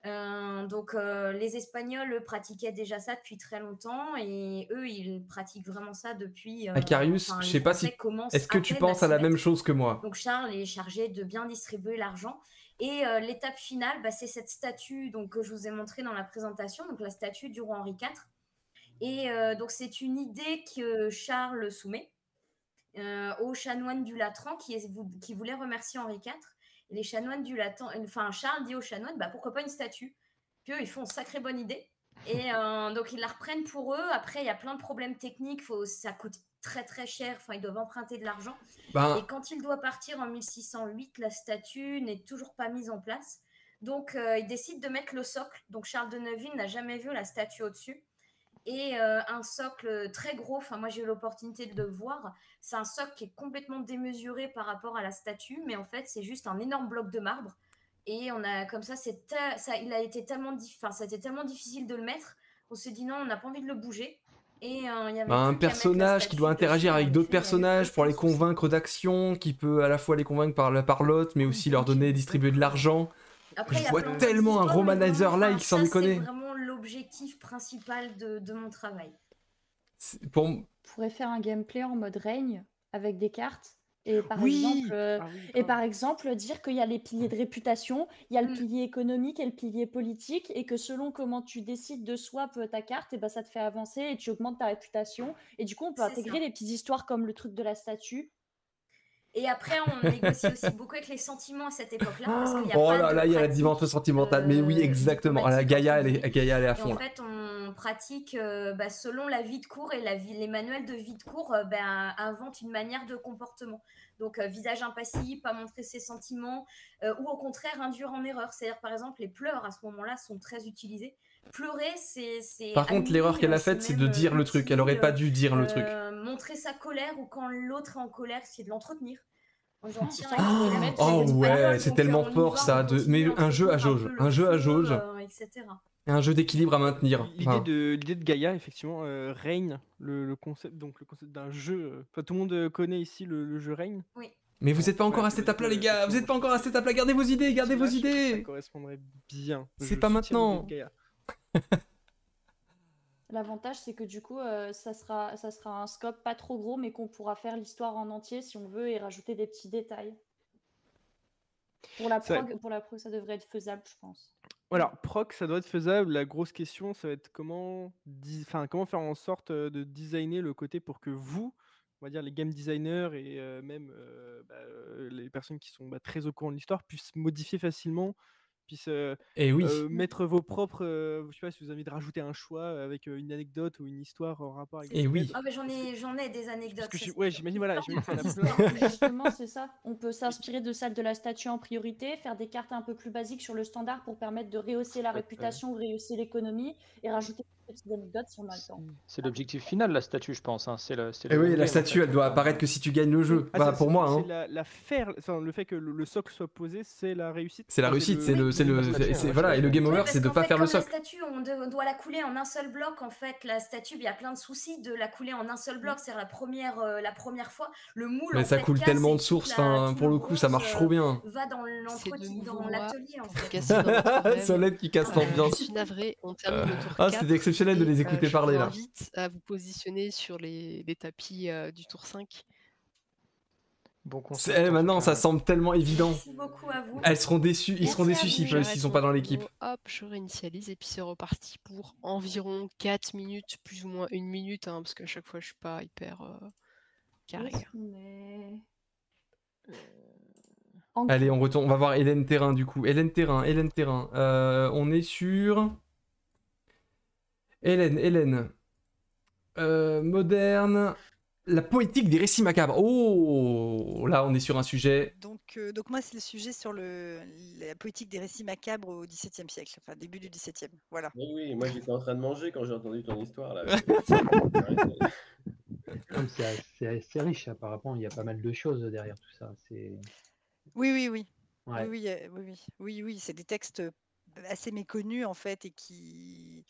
Les Espagnols, eux, pratiquaient déjà ça depuis très longtemps. Et eux, ils pratiquent vraiment ça depuis...
Akarius, je
les
sais pas
Français
si...
commencent
Est-ce que
à
tu
peine à
penses à
s'y
la même
mettre.
chose que moi?
Donc Charles est chargé de bien distribuer l'argent. Et l'étape finale, c'est cette statue que je vous ai montrée dans la présentation, donc la statue du roi Henri IV. Et donc c'est une idée que Charles soumet aux chanoines du Latran qui voulaient remercier Henri IV. Et les chanoines du Latran, Charles dit aux chanoines, pourquoi pas une statue? Puis eux, ils font une sacrée bonne idée. Et donc ils la reprennent pour eux. Après, il y a plein de problèmes techniques, ça coûte très très cher, ils doivent emprunter de l'argent. Et quand il doit partir en 1608, la statue n'est toujours pas mise en place. Donc ils décident de mettre le socle. Donc Charles de Neuville n'a jamais vu la statue au-dessus. Et un socle très gros, moi j'ai eu l'opportunité de le voir, c'est un socle qui est complètement démesuré par rapport à la statue, mais en fait c'est juste un énorme bloc de marbre. Et on a comme ça, ça a été tellement c'était tellement difficile de le mettre, on s'est dit non, on n'a pas envie de le bouger. Et il y avait
Un
plus qu'à mettre la
personnage qui doit
statue
interagir
dessus,
avec
en
d'autres
effet, il y a eu
personnages pour
aucun
les
souci.
convaincre d'action, qui peut à la fois les convaincre par l'autre, mais aussi leur donner, distribuer de l'argent.
Après, il y
Je
a
vois
plein d'autres
tellement un
histoires, mais vraiment,
romanizer-like sans
ça,
déconner.
c'est vraiment l'objectif principal de mon travail.
Pour...
On pourrait faire un gameplay en mode règne avec des cartes et par
Oui.
exemple dire qu'il y a les piliers de réputation, il y a le pilier économique et le pilier politique et que selon comment tu décides de swap ta carte, et ça te fait avancer et tu augmentes ta réputation et du coup on peut
C'est
intégrer
ça.
des petites histoires comme le truc de la statue.
Et après, on négocie aussi beaucoup avec les sentiments à cette époque-là, parce qu'il n'y a
Oh
pas
là
de
là, il y a la
pratique
dimension sentimentale. Mais oui, exactement. Ah, la Gaïa, elle est à
Et
fond
en
là.
fait, on pratique selon la vie de cours et les manuels de vie de cours inventent une manière de comportement. Donc, visage impassible, pas montrer ses sentiments, ou au contraire, induire en erreur. C'est-à-dire, par exemple, les pleurs à ce moment-là sont très utilisés. Pleurer, c'est
Par contre,
admis,
l'erreur qu'elle a faite, c'est de
même
dire le truc. Elle aurait pas dû dire le truc.
montrer sa colère ou quand l'autre est en colère, c'est de l'entretenir. En disant, tiens,
Oh ouais, c'est tellement fort ça. Mais un jeu à jauge. Un jeu à jauge.
etc.
Et un jeu d'équilibre à maintenir. Enfin,
L'idée de Gaïa, effectivement, Reign, le concept d'un jeu. Tout le monde connaît ici le jeu Reign.
Oui.
mais vous êtes pas encore à cette étape-là, les gars. Vous êtes pas encore à cette étape-là. Gardez vos idées, gardez vos
Ça
idées.
correspondrait bien.
C'est pas maintenant.
L'avantage, c'est que du coup, ça sera un scope pas trop gros, mais qu'on pourra faire l'histoire en entier si on veut et rajouter des petits détails. Pour la prog, ça devrait être faisable, je pense.
Alors, proc, ça doit être faisable. La grosse question, ça va être comment faire en sorte de designer le côté pour que vous, on va dire les game designers et même les personnes qui sont très au courant de l'histoire, puissent modifier facilement, puissent
Et oui.
mettre vos propres. Je sais pas si vous avez envie de rajouter un choix avec une anecdote ou une histoire en rapport avec.
Et oui.
Ah, j'en ai des anecdotes.
J'imagine, voilà.
Justement, c'est ça. On peut s'inspirer de celle de la statue en priorité, faire des cartes un peu plus basiques sur le standard pour permettre de rehausser la réputation, rehausser l'économie et rajouter des petites anecdotes si on a le temps.
C'est l'objectif final, la statue, je pense. Hein.
Et oui, la statue, elle doit apparaître que si tu gagnes le jeu. Pour moi. Hein.
Le fait que le socle soit posé, c'est la réussite.
C'est la réussite, voilà. Et le game over, c'est de pas faire le socle.
La statue, on doit la couler en un seul bloc. En fait, la statue, il y a plein de soucis de la couler en un seul bloc. C'est la première fois. Le moule.
Mais ça coule tellement de sources. Pour le coup, ça marche trop bien.
Va dans l'atelier en fait.
Solène qui casse l'ambiance.
Je suis navrée, on termine le tour 4.
Ah, c'était exceptionnel de les écouter parler là.
Je vous invite à vous positionner sur les tapis du tour 5.
Bon conseil.
Maintenant, ça semble tellement évident.
Merci beaucoup à vous.
Ils seront déçus s'ils sont pas dans l'équipe.
Hop, je réinitialise et puis c'est reparti pour environ 4 minutes, plus ou moins 1 minute, hein, parce qu'à chaque fois je suis pas hyper carré.
Allez, on retourne. On va voir Hélène Terrain du coup. Hélène Terrain. On est sur Hélène. Moderne. La poétique des récits macabres. Oh, là, on est sur un sujet.
Donc moi, c'est le sujet sur la poétique des récits macabres au XVIIe siècle, enfin début du XVIIe. Voilà.
Oui, moi j'étais en train de manger quand j'ai entendu ton histoire là.
C'est assez riche, apparemment. Il y a pas mal de choses derrière tout ça.
Oui.
Ouais.
Oui, c'est des textes assez méconnus en fait et qui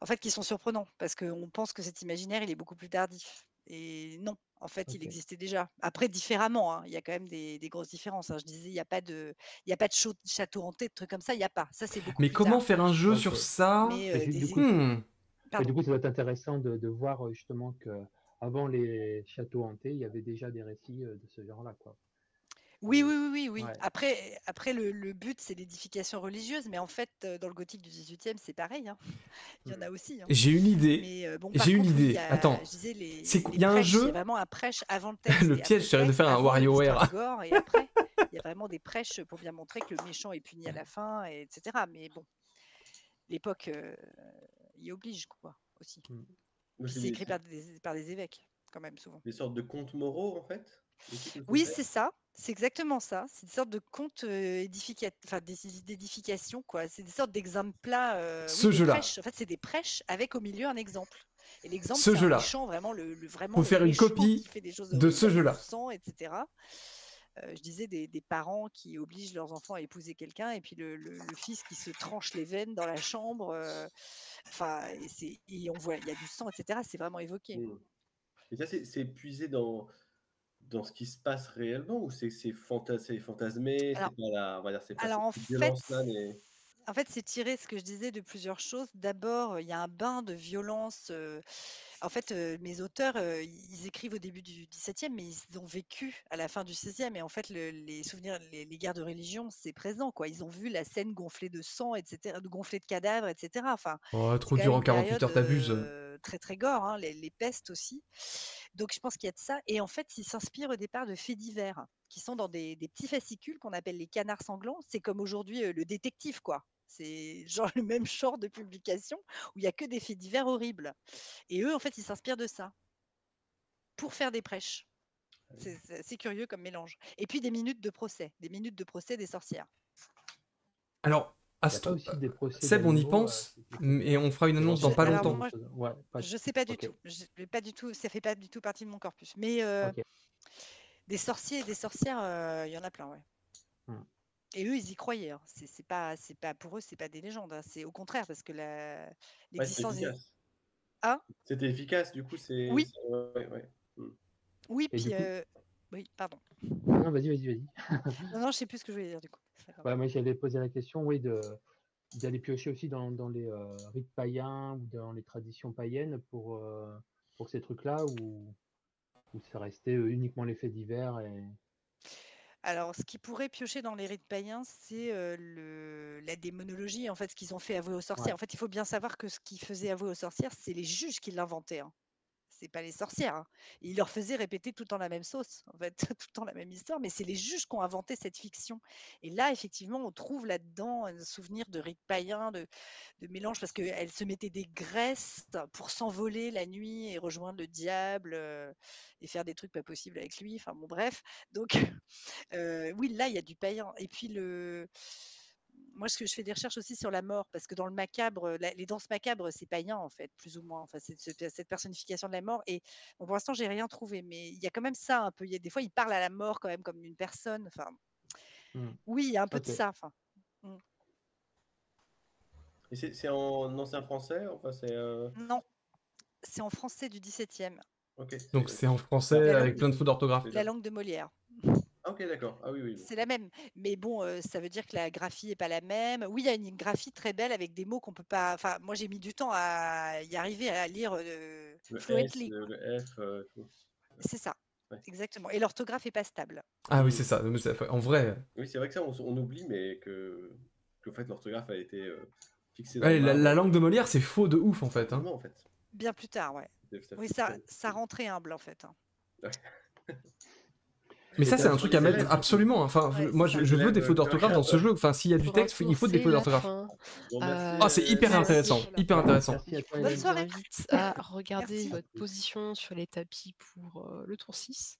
En fait, qui sont surprenants, parce qu'on pense que cet imaginaire, il est beaucoup plus tardif. Et non, en fait, il
Ok.
existait déjà. Après, différemment, hein, il y a quand même des grosses différences, hein. Je disais, il y a pas de château hanté, de trucs comme ça, il n'y a pas. Ça, c'est beaucoup
Mais
plus
comment
tard.
faire un jeu
Ok.
sur ça?
Mais
Et du coup,
Hmm.
Pardon.
ça doit être intéressant de voir justement que avant les châteaux hantés, il y avait déjà des récits de ce genre-là, quoi.
Oui,
Et
oui, oui, oui, oui.
ouais.
Après le but, c'est l'édification religieuse, mais en fait, dans le gothique du 18e, c'est pareil, hein. Il y en a aussi, hein.
J'ai une idée.
Mais bon,
J'ai
par
une
contre, oui, il y
idée.
a,
Attends.
je disais,
C'est
les
il y a un
prêches, il y a
jeu.
vraiment un prêche avant le texte
Le
et après
piège,
le
c'est de
texte,
faire un
avant l'histoire
WarioWare.
de gore, et après, il y a vraiment des prêches pour bien montrer que le méchant est puni à la fin, etc. Mais bon, l'époque y oblige, quoi, aussi.
Moi,
Puis
c'est
c'est écrit par des évêques, quand même, souvent.
des sortes de contes moraux, en fait. Des trucs comme
Oui,
ça.
c'est ça. C'est exactement ça. C'est des sortes de contes enfin d'édification, quoi. C'est des sortes d'exemplats, oui,
Ce
des
jeu-là.
prêches. En fait, c'est des prêches avec au milieu un exemple. Et l'exemple,
Ce
c'est un
jeu-là.
méchant, vraiment vraiment
Faut
le
faire une
méchant
copie
qui fait des choses
de
horribles
ce
avec du
jeu-là.
sang, etc. Je disais des parents qui obligent leurs enfants à épouser quelqu'un et puis le fils qui se tranche les veines dans la chambre. Enfin, et on voit, il y a du sang, etc. C'est vraiment évoqué.
Et ça, c'est puisé dans ce qui se passe réellement ou c'est fantasmé,
Alors,
c'est pas la, on va dire, c'est pas
alors
cette violence-là, mais...
en fait, c'est tiré ce que je disais de plusieurs choses. D'abord, il y a un bain de violence. En fait, mes auteurs, ils écrivent au début du XVIIe, mais ils ont vécu à la fin du XVIe. Et en fait, les souvenirs, les guerres de religion, c'est présent, quoi. Ils ont vu la Seine gonflée de sang, etc., gonflée de cadavres, etc. Enfin,
Oh,
c'est
trop
quand
dur
même
en
une
48
période
heures, t'abuses.
très très gore, hein, les pestes aussi. Donc, je pense qu'il y a de ça. Et en fait, ils s'inspirent au départ de faits divers qui sont dans des petits fascicules qu'on appelle les canards sanglants. C'est comme aujourd'hui le détective, quoi. C'est genre le même genre de publication où il y a que des faits divers horribles. Et eux, en fait, ils s'inspirent de ça pour faire des prêches. C'est assez curieux comme mélange. Et puis des minutes de procès des sorcières.
Alors,
Il n'y a pas aussi des procès
Seb, on y
d'animaux
pense, et on fera une annonce dans pas
Alors
longtemps.
moi,
Ouais,
je sais pas du
ok.
tout. Pas du tout. Ça fait pas du tout partie de mon corpus. Mais
Ok.
des sorciers et des sorcières, il y en a plein, ouais.
Hmm.
Et eux, ils y croyaient, hein. C'est pas pour eux, c'est pas des légendes, hein. C'est au contraire parce que
Ouais, c'était
l'existence des...
efficace.
Ah
C'était efficace, du coup, c'est...
Oui.
Ouais.
Oui,
Et
puis
du coup...
oui, pardon.
Non, vas-y.
Non, je sais plus ce que je voulais dire du coup. C'est pas grave.
Ouais, moi, j'allais poser la question, oui, d'aller piocher aussi dans les rites païens ou dans les traditions païennes pour ces trucs-là où ça restait uniquement les faits divers et...
Alors, ce qui pourrait piocher dans les rites païens, c'est la démonologie, en fait, ce qu'ils ont fait avouer aux sorcières.
Ouais.
En fait, il faut bien savoir que ce qu'ils faisaient avouer aux sorcières, c'est les juges qui l'inventaient, hein. C'est pas les sorcières, hein. Ils leur faisaient répéter tout le temps la même sauce, en fait, tout le temps la même histoire, mais c'est les juges qui ont inventé cette fiction. Et là, effectivement, on trouve là-dedans un souvenir de rites païens, de mélange, parce qu'elles se mettaient des graisses pour s'envoler la nuit et rejoindre le diable et faire des trucs pas possibles avec lui. Enfin bon, bref. Donc, oui, là, il y a du païen. Et puis, moi, je fais des recherches aussi sur la mort, parce que dans le macabre, les danses macabres, c'est païen, en fait, plus ou moins. Enfin, c'est cette personnification de la mort. Et bon, pour l'instant, j'ai rien trouvé, mais il y a quand même ça un peu. Des fois, ils parlent à la mort quand même comme une personne. Enfin, oui, il y a un peu de
Ok.
ça. Enfin,
Et c'est en ancien français, enfin, c'est...
non, c'est en français du XVIIe.
Ok.
Donc c'est en français avec plein de fautes d'orthographe.
La langue de Molière.
Ah, ok, d'accord. Ah oui.
C'est la même, mais bon, ça veut dire que la graphie est pas la même. Oui, il y a une graphie très belle avec des mots qu'on peut pas. Enfin, moi, j'ai mis du temps à y arriver à lire
Le
fluently.
S, le F, tout.
C'est ça,
Ouais.
exactement. Et l'orthographe est pas stable.
Ah oui, c'est ça. En vrai.
Oui, c'est vrai que ça, on oublie, mais qu'en fait, l'orthographe a été fixée dans
Ouais,
le marbre.
la langue de Molière, c'est faux de ouf en fait. Hein.
En fait.
Bien plus tard, ouais. Oui, ça rentrait humble en fait. Hein.
Ouais.
Mais ça, c'est un truc à mettre absolument. Enfin,
Ouais,
moi,
c'est
je
ça.
veux des fautes d'orthographe dans ce jeu. Enfin, s'il y a du texte, il faut des fautes d'orthographe. Oh, c'est hyper intéressant. Hyper intéressant.
Bonne soirée.
Je vous invite à regarder votre position sur les tapis pour le tour 6.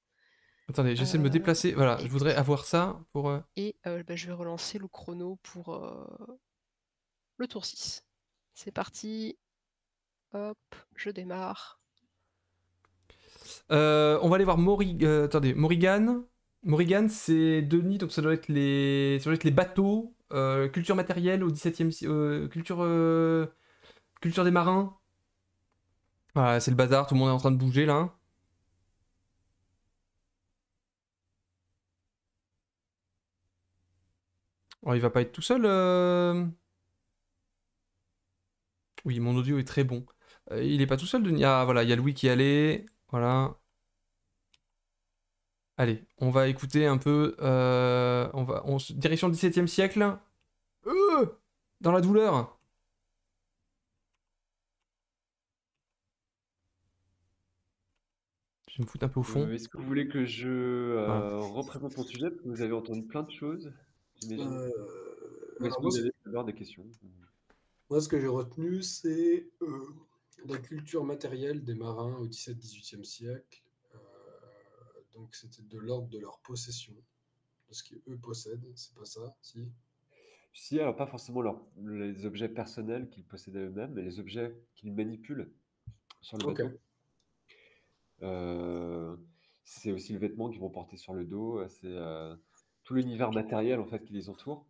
Attendez, j'essaie de me déplacer. Voilà, je voudrais avoir ça pour...
Et je vais relancer le chrono pour le tour 6. C'est parti. Hop, je démarre.
On va aller voir Morrigan. Morrigan, c'est Denis, donc ça doit être les bateaux, culture matérielle au 17e culture... culture des marins. Voilà, c'est le bazar, tout le monde est en train de bouger là. Oh, il va pas être tout seul. Oui, mon audio est très bon. Il est pas tout seul, Denis. Ah, voilà, il y a Louis qui est allé. Voilà. Allez, on va écouter un peu. Direction le XVIIe siècle. Dans la douleur. Je vais me foutre un peu au fond.
Est-ce que vous voulez que je
Voilà.
représente mon sujet? Parce que vous avez entendu plein de choses, j'imagine. Ou est-ce
Alors
que
moi,
vous avez d'abord des questions?
moi, ce que j'ai retenu, c'est la culture matérielle des marins au XVIIe siècle. Donc, c'était de l'ordre de leur possession, de ce qu'eux possèdent. C'est pas ça, si?
Si, alors pas forcément les objets personnels qu'ils possédaient eux-mêmes, mais les objets qu'ils manipulent sur le
Ok.
bateau. C'est aussi le vêtement qu'ils vont porter sur le dos, c'est tout l'univers matériel en fait qui les entoure.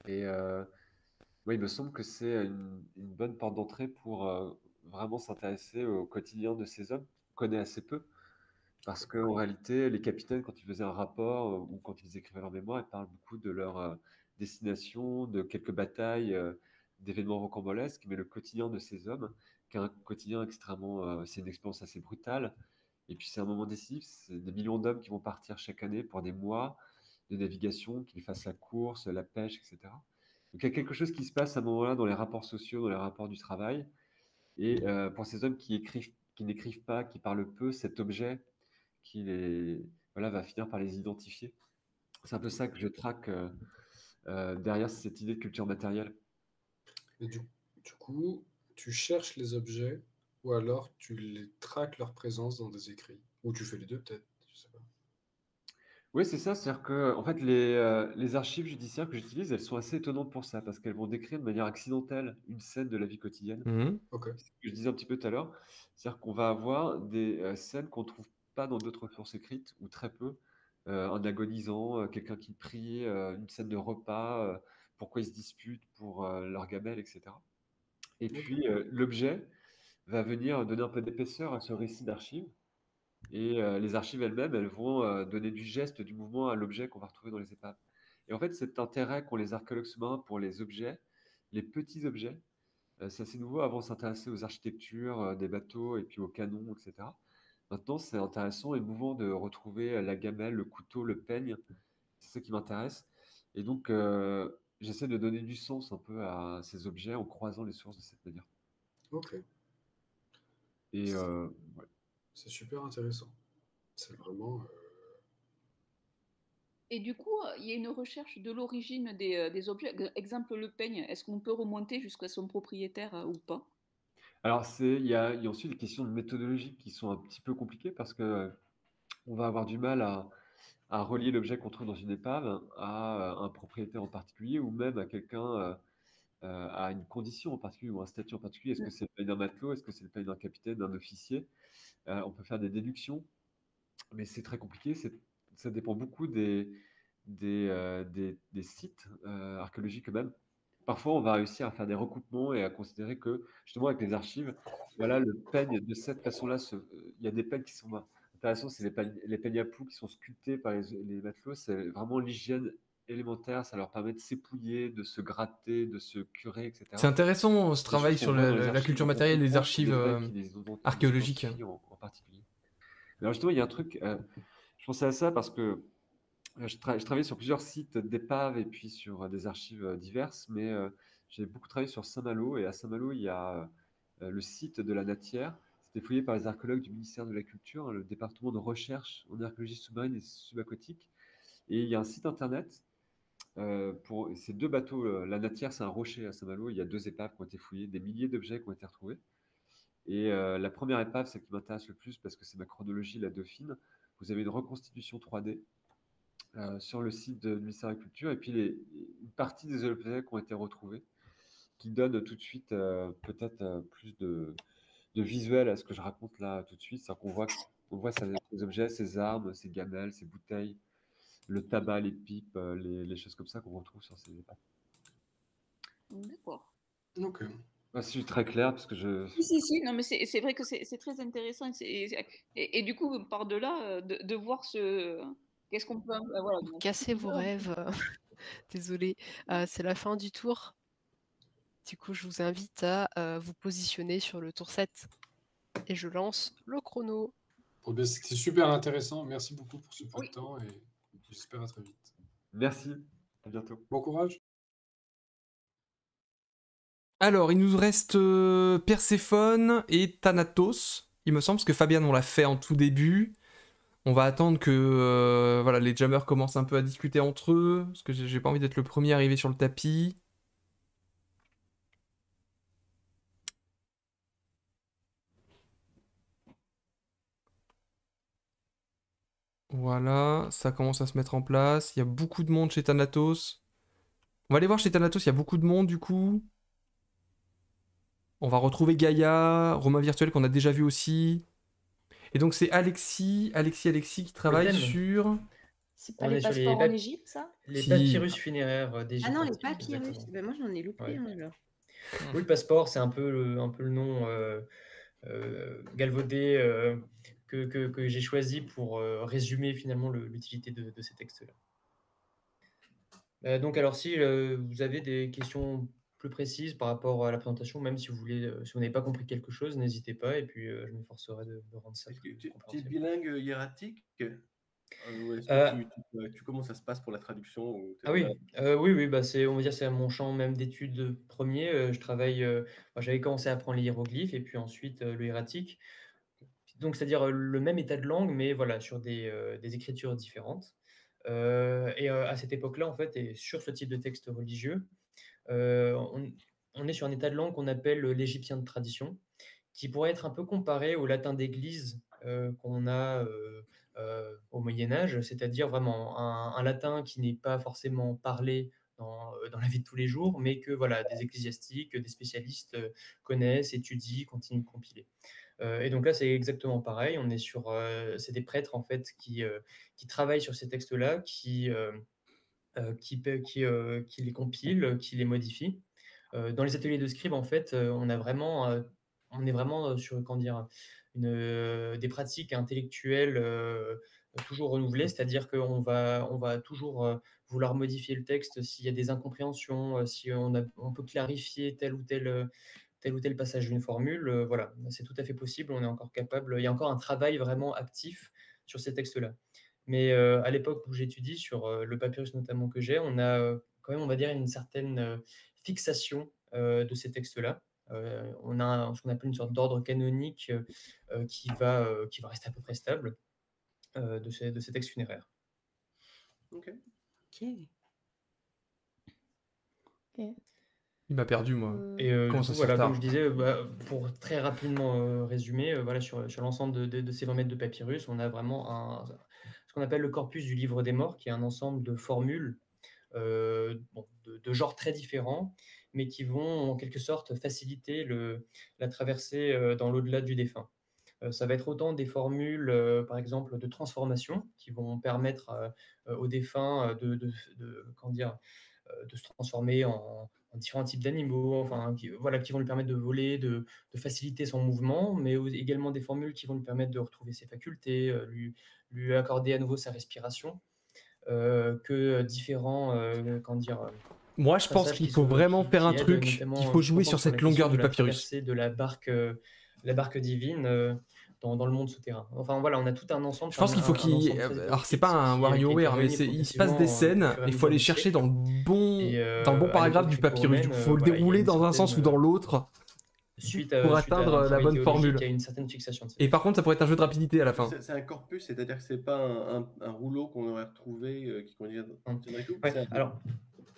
Et ouais, il me semble que c'est une bonne porte d'entrée pour vraiment s'intéresser au quotidien de ces hommes qu'on connaît assez peu. Parce qu'en réalité, les capitaines, quand ils faisaient un rapport ou quand ils écrivaient leur mémoire, ils parlent beaucoup de leur destination, de quelques batailles, d'événements rocambolesques, mais le quotidien de ces hommes, qui est un quotidien extrêmement, c'est une expérience assez brutale, et puis c'est un moment décisif, c'est des millions d'hommes qui vont partir chaque année pour des mois de navigation, qu'ils fassent la course, la pêche, etc. Donc il y a quelque chose qui se passe à un moment-là dans les rapports sociaux, dans les rapports du travail, et pour ces hommes qui n'écrivent pas, qui parlent peu, cet objet voilà, va finir par les identifier. C'est un peu ça que je traque derrière cette idée de culture matérielle.
Mais du coup, tu cherches les objets ou alors tu les traques leur présence dans des écrits. Ou tu fais les deux peut-être, je sais pas.
Oui, c'est ça. C'est-à-dire que en fait, les archives judiciaires que j'utilise, elles sont assez étonnantes pour ça, parce qu'elles vont décrire de manière accidentelle une scène de la vie quotidienne.
Ok.
C'est ce que je disais un petit peu tout à l'heure. C'est-à-dire qu'on va avoir des scènes qu'on ne trouve pas dans d'autres sources écrites, ou très peu. Un agonisant, quelqu'un qui prie, une scène de repas, pourquoi ils se disputent pour leur gamelle, etc. Et puis, l'objet va venir donner un peu d'épaisseur à ce récit d'archives. Et les archives elles-mêmes, elles vont donner du geste, du mouvement à l'objet qu'on va retrouver dans les épaves. Et en fait, cet intérêt qu'ont les archéologues sous-marins pour les objets, les petits objets, c'est assez nouveau. Avant, on s'intéressait aux architectures des bateaux et puis aux canons, etc. Maintenant, c'est intéressant et mouvant de retrouver la gamelle, le couteau, le peigne. C'est ça qui m'intéresse. Et donc, j'essaie de donner du sens un peu à ces objets en croisant les sources de cette manière.
Ok.
Et ouais.
C'est super intéressant. C'est vraiment.
Et du coup, il y a une recherche de l'origine des objets. Exemple, le peigne, est-ce qu'on peut remonter jusqu'à son propriétaire ou pas?
Alors, il y a aussi des questions de méthodologie qui sont un petit peu compliquées parce que on va avoir du mal à relier l'objet qu'on trouve dans une épave à un propriétaire en particulier ou même à quelqu'un, à une condition en particulier ou un statut en particulier. Est-ce que c'est le peigne d'un matelot? Est-ce que c'est le peigne d'un capitaine, d'un officier? On peut faire des déductions, mais c'est très compliqué. Ça dépend beaucoup des sites archéologiques eux-mêmes. Parfois, on va réussir à faire des recoupements et à considérer que, justement, avec les archives, voilà, le peigne de cette façon-là, il y a des peignes qui sont intéressants, c'est les peignes à poux qui sont sculptés par les matelots, c'est vraiment l'hygiène élémentaire, ça leur permet de s'épouiller, de se gratter, de se curer, etc.
C'est intéressant ce
Des
travail
choses qu'on
sur
voit dans les
la
archives,
culture
donc on
matérielle, les
comprend
archives
les peignes qui les
archéologiques.
identifient en particulier. Mais alors justement, il y a un truc, je pensais à ça parce que je travaillais sur plusieurs sites d'épaves et puis sur des archives diverses, mais j'ai beaucoup travaillé sur Saint-Malo. Et à Saint-Malo, il y a le site de la Natière. C'était fouillé par les archéologues du ministère de la Culture, le département de recherche en archéologie sous-marine et subaquatique. Et il y a un site internet pour ces deux bateaux. La Natière, c'est un rocher à Saint-Malo. Il y a deux épaves qui ont été fouillées, des milliers d'objets qui ont été retrouvés. Et la première épave, celle qui m'intéresse le plus parce que c'est ma chronologie, la Dauphine. Vous avez une reconstitution 3D sur le site du ministère de la Culture, et puis une partie des objets qui ont été retrouvés, qui donnent tout de suite peut-être plus de visuel à ce que je raconte là tout de suite. C'est-à-dire qu'on voit ces objets, ces armes, ces gamelles, ces bouteilles, le tabac, les pipes, les choses comme ça qu'on retrouve sur ces épaves.
D'accord.
Ok.
C'est très clair parce que je.
Si, non, mais c'est vrai que c'est très intéressant. Et du coup, par-delà, de voir qu'est-ce qu'on peut. Voilà,
Vous cassez vos rêves. Désolée. C'est la fin du tour. Du coup, je vous invite à vous positionner sur le tour 7. Et je lance le chrono.
C'était super intéressant. Merci beaucoup pour ce peu de temps et j'espère à très vite.
Merci. À bientôt.
Bon courage.
Alors, il nous reste Perséphone et Thanatos, il me semble, parce que Fabian, on l'a fait en tout début. On va attendre que voilà, les jammers commencent un peu à discuter entre eux, parce que j'ai pas envie d'être le premier arrivé sur le tapis. Voilà, ça commence à se mettre en place. Il y a beaucoup de monde chez Thanatos. On va aller voir chez Thanatos, il y a beaucoup de monde du coup. On va retrouver Gaïa, Romain Virtuel qu'on a déjà vu aussi. Et donc c'est Alexis qui travaille sur...
C'est pas
On
les
est sur
passeports en
pap-
Égypte, ça?
les
Si.
papyrus funéraires d'Égypte.
Ah non, les
antique,
papyrus.
exactement.
Ben moi, j'en ai loupé
Ouais.
un, alors.
Oui, le passeport, c'est un peu le nom galvaudé que j'ai choisi pour résumer finalement l'utilité de ces textes-là. Donc alors si vous avez des questions plus précises par rapport à la présentation, même si vous voulez, si vous n'avez pas compris quelque chose, n'hésitez pas et puis je m'efforcerai de rendre ça plus
Tu es
compréhensible.
bilingue hiératique ou est-ce que comment ça se passe pour la traduction ou
Ah oui, oui, bah on va dire c'est mon champ même d'études premier. Je travaille, j'avais commencé à apprendre les hiéroglyphes et puis ensuite le hiératique. Donc c'est-à-dire le même état de langue, mais voilà, sur des écritures différentes. À cette époque-là, en fait, et sur ce type de texte religieux, on est sur un état de langue qu'on appelle l'égyptien de tradition, qui pourrait être un peu comparé au latin d'église qu'on a au Moyen-Âge, c'est-à-dire vraiment un latin qui n'est pas forcément parlé dans la vie de tous les jours, mais que voilà, des ecclésiastiques, des spécialistes connaissent, étudient, continuent de compiler. Et donc là, c'est exactement pareil. On est sur, c'est des prêtres en fait qui travaillent sur ces textes-là, qui les compilent, qui les modifient. Dans les ateliers de scribe, en fait, on est vraiment sur comment dire, des pratiques intellectuelles toujours renouvelées, c'est-à-dire qu'on va toujours vouloir modifier le texte s'il y a des incompréhensions, si on peut clarifier tel ou tel passage d'une formule. Voilà, c'est tout à fait possible, on est encore capable. Il y a encore un travail vraiment actif sur ces textes-là. Mais à l'époque où j'étudie, sur le papyrus notamment que j'ai, on a quand même, on va dire, une certaine fixation de ces textes-là. On a ce qu'on appelle une sorte d'ordre canonique qui va rester à peu près stable de ces textes funéraires.
Ok.
Il m'a perdu, moi.
Et
Comment
du
ça
coup,
se
voilà,
retarde
comme je disais, pour très rapidement résumer, voilà, sur l'ensemble de ces 20 mètres de papyrus, on a vraiment ce qu'on appelle le corpus du livre des morts, qui est un ensemble de formules de genres très différents, mais qui vont en quelque sorte faciliter la traversée dans l'au-delà du défunt. Ça va être autant des formules, par exemple, de transformation, qui vont permettre aux défunts comment dire, de se transformer en différents types d'animaux, enfin, qui vont lui permettre de voler, de faciliter son mouvement, mais également des formules qui vont lui permettre de retrouver ses facultés, lui accorder à nouveau sa respiration, que différents, comment dire,
Moi, je pense
passages
qu'il faut vraiment faire un
aident
truc,
notamment,
il faut
je
jouer
pense,
sur
sur
cette
la
longueur
question
du
de la
papyrus.
traversée de la barque divine dans le monde souterrain. Enfin voilà, on a tout un ensemble.
Je pense qu'il faut qu'il... Alors, c'est pas un WarioWare, mais il se passe des scènes, il faut aller chercher dans le bon paragraphe du papyrus. Il faut le dérouler dans un sens ou dans l'autre pour atteindre la bonne formule.
Il y a une certaine fixation.
Et par contre, ça pourrait être un jeu de rapidité à la fin.
C'est un corpus, c'est-à-dire que c'est pas un rouleau qu'on aurait retrouvé qui conduit
Ouais, alors,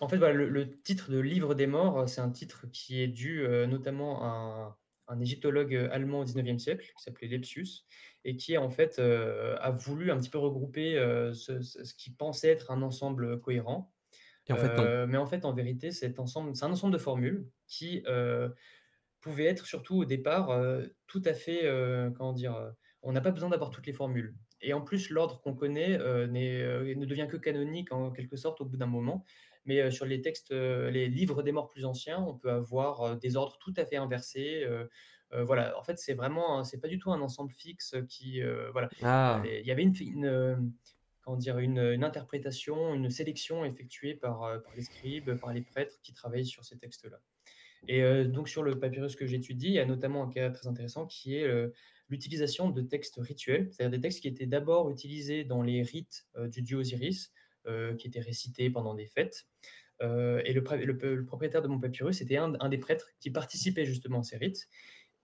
en fait, voilà, le titre de Livre des morts, c'est un titre qui est dû notamment à un égyptologue allemand au 19e siècle qui s'appelait Lepsius et qui en fait a voulu un petit peu regrouper ce qui pensait être un ensemble cohérent.
Et en fait, non.
Mais en fait, en vérité, c'est un ensemble de formules qui pouvaient être surtout au départ tout à fait, comment dire, on n'a pas besoin d'avoir toutes les formules. Et en plus, l'ordre qu'on connaît ne devient que canonique en quelque sorte au bout d'un moment. Mais sur les textes, les livres des morts plus anciens, on peut avoir des ordres tout à fait inversés. Voilà, en fait, c'est vraiment, c'est pas du tout un ensemble fixe qui, voilà.
Ah.
Il y avait comment dire, une interprétation, une sélection effectuée par les scribes, par les prêtres qui travaillent sur ces textes-là. Et donc sur le papyrus que j'étudie, il y a notamment un cas très intéressant qui est l'utilisation de textes rituels, c'est-à-dire des textes qui étaient d'abord utilisés dans les rites du dieu Osiris, qui étaient récités pendant des fêtes. Et le propriétaire de mon papyrus était un des prêtres qui participait justement à ces rites.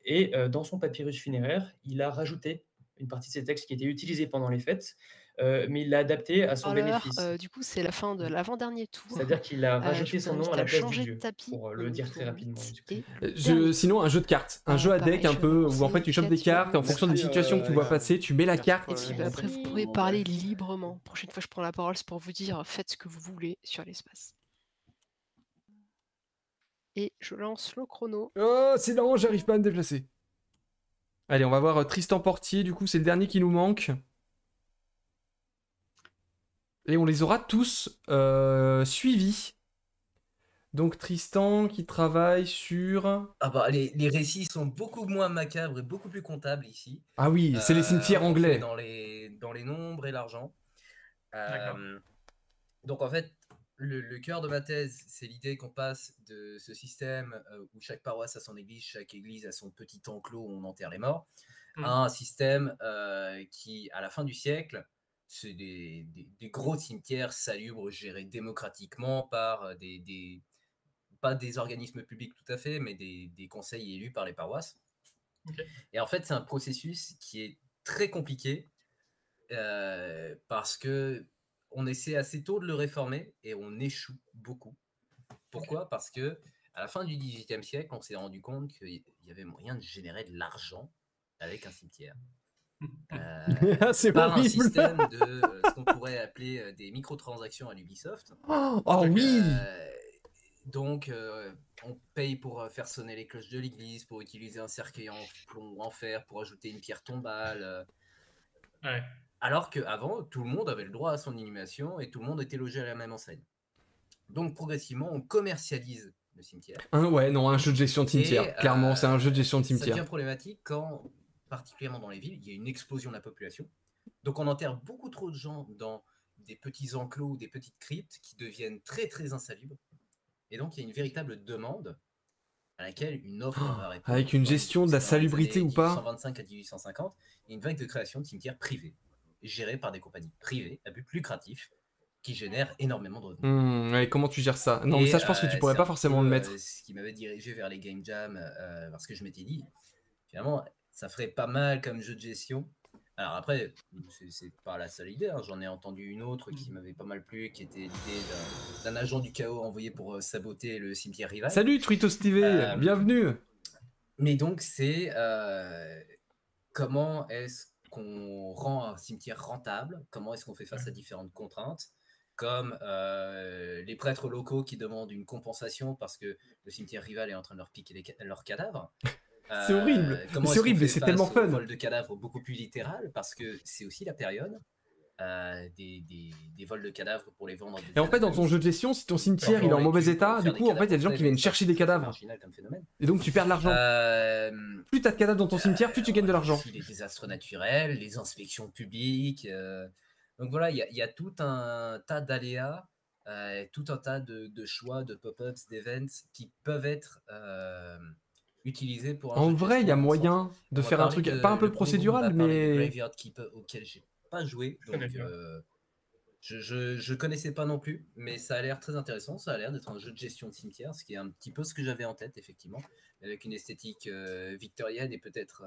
Et dans son papyrus funéraire, il a rajouté une partie de ces textes qui étaient utilisés pendant les fêtes, mais il l'a adapté à son
Alors,
bénéfice.
du coup, c'est la fin de l'avant-dernier tour.
C'est-à-dire qu'il a
Je
rajouté
vous
son nom
invite
à la
à
place du
changer de
dieu,
tapis
pour le dire très
tour
rapidement.
8 et
Sinon, un jeu de cartes, un jeu à
pareil,
deck un
je vais
peu, où en
lancer
fait tu chopes des
4
cartes et en
sur
fonction des
Merci,
situations que tu vois passer, tu mets la carte.
Et puis après, vous pourrez parler librement. Prochaine fois, je prends la parole, c'est pour vous dire faites ce que vous voulez sur l'espace. Et je lance le chrono.
Oh, c'est lent, j'arrive pas à me déplacer. Allez, on va voir Tristan Portier, du coup, c'est le dernier qui nous manque. Et on les aura tous suivis. Donc Tristan qui travaille sur...
Ah bah, les récits sont beaucoup moins macabres et beaucoup plus comptables ici.
Ah oui, c'est les cimetières
On
anglais.
fait dans les nombres et l'argent. Donc en fait, le cœur de ma thèse, c'est l'idée qu'on passe de ce système où chaque paroisse a son église, chaque église a son petit enclos où on enterre les morts, à un système qui, à la fin du siècle, c'est des gros cimetières salubres gérés démocratiquement par pas des organismes publics tout à fait, mais des conseils élus par les paroisses. Et en fait, c'est un processus qui est très compliqué parce que on essaie assez tôt de le réformer et on échoue beaucoup. Pourquoi ? Parce que à la fin du XVIIIe siècle, on s'est rendu compte qu'il y avait moyen de générer de l'argent avec un cimetière.
C'est
par
horrible.
un système de ce qu'on pourrait appeler des microtransactions à l'Ubisoft.
Oh oui.
Donc, on paye pour faire sonner les cloches de l'église, pour utiliser un cercueil en plomb ou en fer, pour ajouter une pierre tombale. Alors qu'avant, tout le monde avait le droit à son inhumation et tout le monde était logé à la même enseigne. Donc, progressivement, on commercialise le cimetière.
Un jeu de gestion de cimetière.
Et,
Clairement, c'est un jeu de gestion de
Ça
cimetière.
devient problématique quand, particulièrement dans les villes, il y a une explosion de la population. Donc, on enterre beaucoup trop de gens dans des petits enclos ou des petites cryptes qui deviennent très, très insalubres. Et donc, il y a une véritable demande à laquelle une offre va répondre.
Avec une gestion de la salubrité ou pas.
1825 à 1850, il y a une vague de création de cimetières privés, gérés par des compagnies privées à but lucratif, qui génèrent énormément de revenus.
Comment tu gères ça? Non, mais ça, je pense que tu pourrais pas forcément le mettre.
Ce qui m'avait dirigé vers les game jams, parce que je m'étais dit, finalement, ça ferait pas mal comme jeu de gestion. Alors après, c'est pas la seule idée, hein. J'en ai entendu une autre qui m'avait pas mal plu, qui était l'idée d'un agent du chaos envoyé pour saboter le cimetière rival.
Salut Truito TV, bienvenue.
Mais donc c'est comment est-ce qu'on rend un cimetière rentable, comment est-ce qu'on fait face à différentes contraintes, comme les prêtres locaux qui demandent une compensation parce que le cimetière rival est en train de leur piquer leurs cadavres.
C'est horrible, c'est horrible, mais c'est tellement fun.
Vol de cadavres beaucoup plus littéral parce que c'est aussi la période des vols de cadavres pour les vendre.
Et en fait, dans ton jeu de gestion, si ton cimetière il est en mauvais état, du coup, en fait, il y a des gens qui viennent chercher des cadavres. Et donc, tu perds de l'argent. Plus t'as de cadavres dans ton cimetière, plus tu gagnes de l'argent.
Les désastres naturels, les inspections publiques. Donc voilà, il y a tout un tas d'aléas, tout un tas de choix, de pop-ups, d'events qui peuvent être utilisé pour
en vrai, il y a moyen de faire un truc, pas un peu procédural, mais...
Graveyard Keeper auquel j'ai pas joué, donc je connaissais pas non plus, mais ça a l'air très intéressant, ça a l'air d'être un jeu de gestion de cimetière, ce qui est un petit peu ce que j'avais en tête, effectivement, avec une esthétique victorienne et peut-être,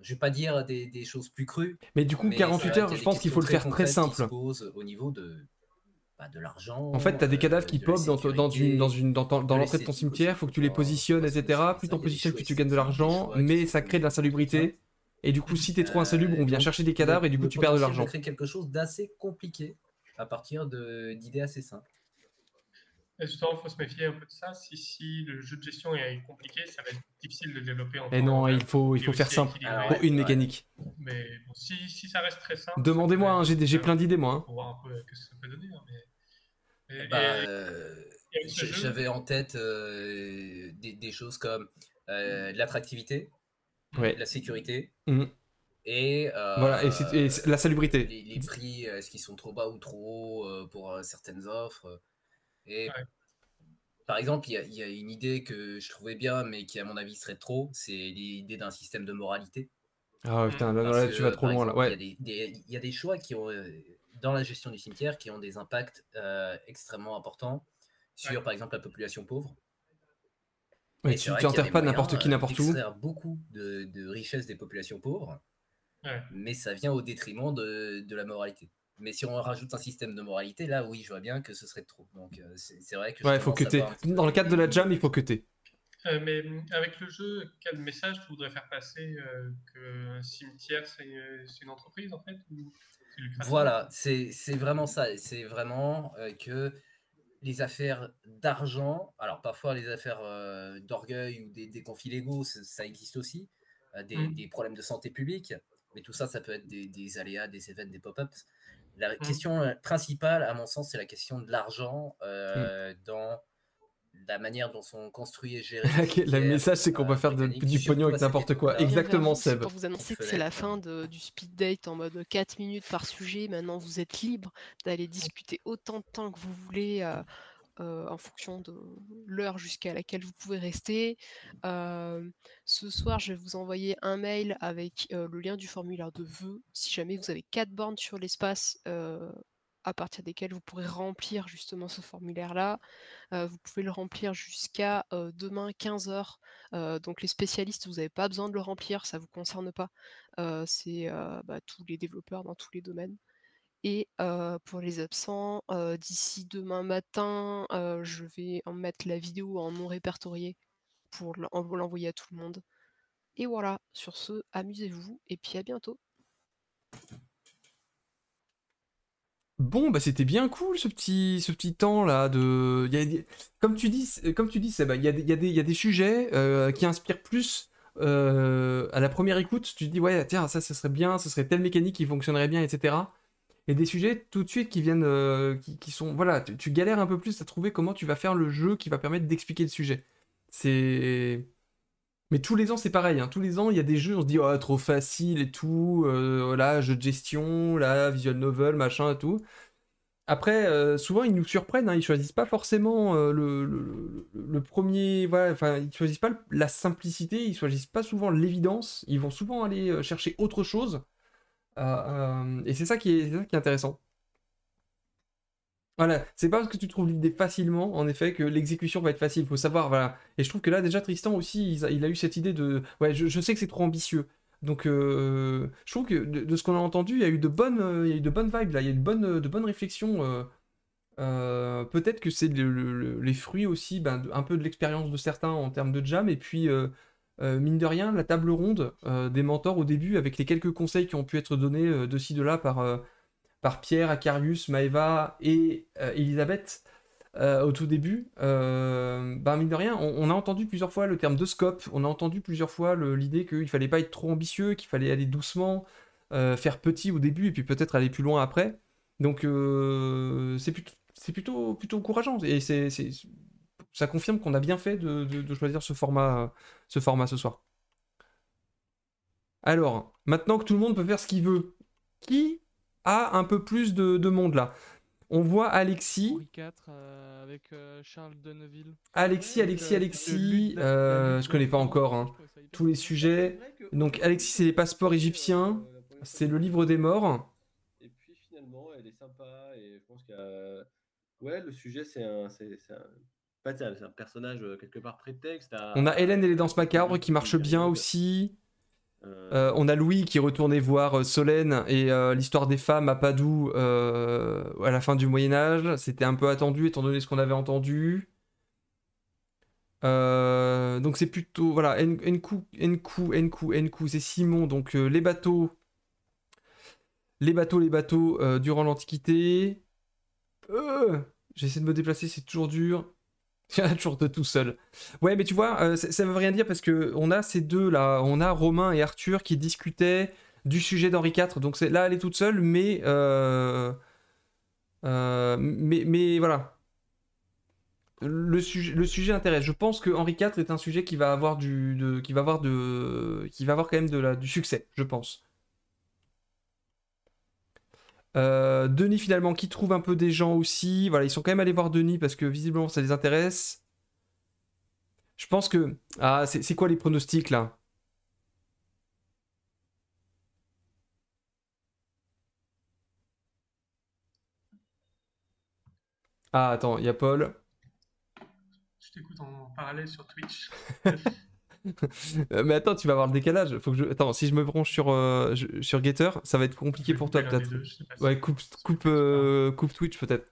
je vais pas dire des choses plus crues.
Mais du coup, 48 heures, je pense qu'il faut le faire très simple.
Au niveau de l'argent.
En fait, tu as des cadavres qui pop dans l'entrée de ton cimetière, il faut que tu les positionnes, etc. Plus tu en positionnes, plus tu gagnes de l'argent, mais ça crée de l'insalubrité. Et du coup, si t'es trop insalubre, on vient chercher des cadavres et du coup, tu perds de l'argent.
Ça crée quelque chose d'assez compliqué à partir d'idées assez simples.
Et justement, il faut se méfier un peu de ça. Si le jeu de gestion est compliqué, ça va être difficile de développer.
Et non, il faut faire simple pour une mécanique.
Mais bon, si ça reste très simple...
Demandez-moi, j'ai plein d'idées, moi.
Pour voir un peu ce que ça peut donner. Mais Et,
Bah,
et avec ce jeu,
j'avais en tête des choses comme de l'attractivité,
Ouais.
la sécurité
Mhm.
et
Voilà, et la salubrité.
les prix, est-ce qu'ils sont trop bas ou trop hauts pour certaines offres. Et par exemple, il y a une idée que je trouvais bien, mais qui à mon avis serait trop, c'est l'idée d'un système de moralité.
Ah putain, là,
Parce
tu vas
que,
trop
par
loin là.
exemple,
Ouais.
il y a des choix qui ont, dans la gestion du cimetière qui ont des impacts extrêmement importants sur, par exemple, la population pauvre.
Ouais,
Et c'est
tu
vrai qu'il y a
n'enterres
des
pas
moyens
n'importe qui, n'importe où.
d'extraire beaucoup de richesses des populations pauvres, mais ça vient au détriment de la moralité. Mais si on rajoute un système de moralité, là, oui, je vois bien que ce serait trop. Donc, c'est vrai que je
Ouais, il faut
commence à
cutter.
voir un petit peu
Dans le cadre de la jam, il faut cutter.
mais avec le jeu, quel message tu voudrais faire passer qu'un cimetière, c'est une entreprise, en fait, ou c'est lucratif?
Voilà, c'est vraiment ça. C'est vraiment que les affaires d'argent, alors parfois les affaires d'orgueil ou des conflits légaux, ça existe aussi, des problèmes de santé publique, mais tout ça, ça peut être des aléas, des événements, des pop-ups. La question principale, à mon sens, c'est la question de l'argent dans la manière dont sont construits et gérés les
Le
cimetières
message, c'est qu'on peut faire du pognon avec n'importe quoi.
Je viens vers
Exactement,
vous, c'est
Seb.
pour vous annoncer que c'est la fin du speed date en mode 4 minutes par sujet. Maintenant, vous êtes libre d'aller discuter autant de temps que vous voulez en fonction de l'heure jusqu'à laquelle vous pouvez rester. Ce soir, je vais vous envoyer un mail avec le lien du formulaire de vœux. Si jamais vous avez 4 bornes sur l'espace à partir desquelles vous pourrez remplir justement ce formulaire-là. Vous pouvez le remplir jusqu'à demain 15h. Donc les spécialistes, vous n'avez pas besoin de le remplir, ça ne vous concerne pas. C'est tous les développeurs dans tous les domaines. Et pour les absents, d'ici demain matin, je vais en mettre la vidéo en non répertorié pour l'envoyer à tout le monde. Et voilà, sur ce, amusez-vous et puis à bientôt.
Bon, bah c'était bien cool ce petit temps là de. Comme tu dis, Seb, il y a des sujets qui inspirent plus à la première écoute. Tu te dis ouais, tiens, ça serait bien, ce serait telle mécanique qui fonctionnerait bien, etc. Et des sujets tout de suite qui viennent, qui sont voilà, tu galères un peu plus à trouver comment tu vas faire le jeu qui va permettre d'expliquer le sujet. Mais tous les ans, c'est pareil. Hein. Tous les ans, il y a des jeux, on se dit, oh, trop facile et tout. Là, jeu de gestion, là, visual novel, machin et tout. Après, souvent, ils nous surprennent. Hein. Ils choisissent pas forcément le premier. Voilà, enfin, ils choisissent pas la simplicité. Ils choisissent pas souvent l'évidence. Ils vont souvent aller chercher autre chose. Et c'est ça qui est intéressant. Voilà, c'est pas parce que tu trouves l'idée facilement, en effet, que l'exécution va être facile. Faut savoir, voilà. Et je trouve que là, déjà, Tristan aussi, il a eu cette idée de. Ouais, je sais que c'est trop ambitieux. Donc, je trouve que de ce qu'on a entendu, il y a eu de bonnes vibes là. Il y a eu de bonnes réflexions. Peut-être que c'est les fruits aussi, un peu de l'expérience de certains en termes de jam. Et puis, mine de rien, la table ronde des mentors au début, avec les quelques conseils qui ont pu être donnés de ci, de là par Pierre, Acarius, Maeva et Elisabeth au tout début, mine de rien, on a entendu plusieurs fois le terme de scope, on a entendu plusieurs fois l'idée qu'il fallait pas être trop ambitieux, qu'il fallait aller doucement, faire petit au début et puis peut-être aller plus loin après. Donc c'est plutôt encourageant et ça confirme qu'on a bien fait de choisir ce format ce soir. Alors, maintenant que tout le monde peut faire ce qu'il veut, qui a un peu plus de monde là? On voit Alexis.
Henri IV avec Charles de Neuville.
Alexis. Je connais pas encore hein, tous les sujets. Donc Alexis, c'est les passeports égyptiens. C'est le livre des morts.
Et puis finalement, elle est sympa et je pense que ouais, le sujet c'est un personnage quelque part prétexte.
On a Hélène et les danses macabres qui marche bien aussi. On a Louis qui retournait voir Solène et l'histoire des femmes à Padoue à la fin du Moyen-Âge. C'était un peu attendu étant donné ce qu'on avait entendu. Donc c'est plutôt. Voilà, Nku, c'est Simon. Donc les bateaux durant l'Antiquité. J'essaie de me déplacer, c'est toujours dur. Toujours de tout seul. Ouais, mais tu vois, ça veut rien dire parce que on a ces deux là, on a Romain et Arthur qui discutaient du sujet d'Henri IV. Donc là, elle est toute seule, mais voilà. le sujet intéresse. Je pense que Henri IV est un sujet qui va avoir qui va avoir quand même du succès, je pense. Denis finalement qui trouve un peu des gens aussi. Voilà, ils sont quand même allés voir Denis parce que visiblement ça les intéresse. Je pense que... Ah, c'est quoi les pronostics là? Ah, attends, il y a Paul.
Je t'écoute en parallèle sur Twitch.
Mais attends, tu vas avoir le décalage. Faut que je... Attends, si je me branche sur Getter, ça va être compliqué pour toi peut-être. Ouais, coupe Twitch peut-être.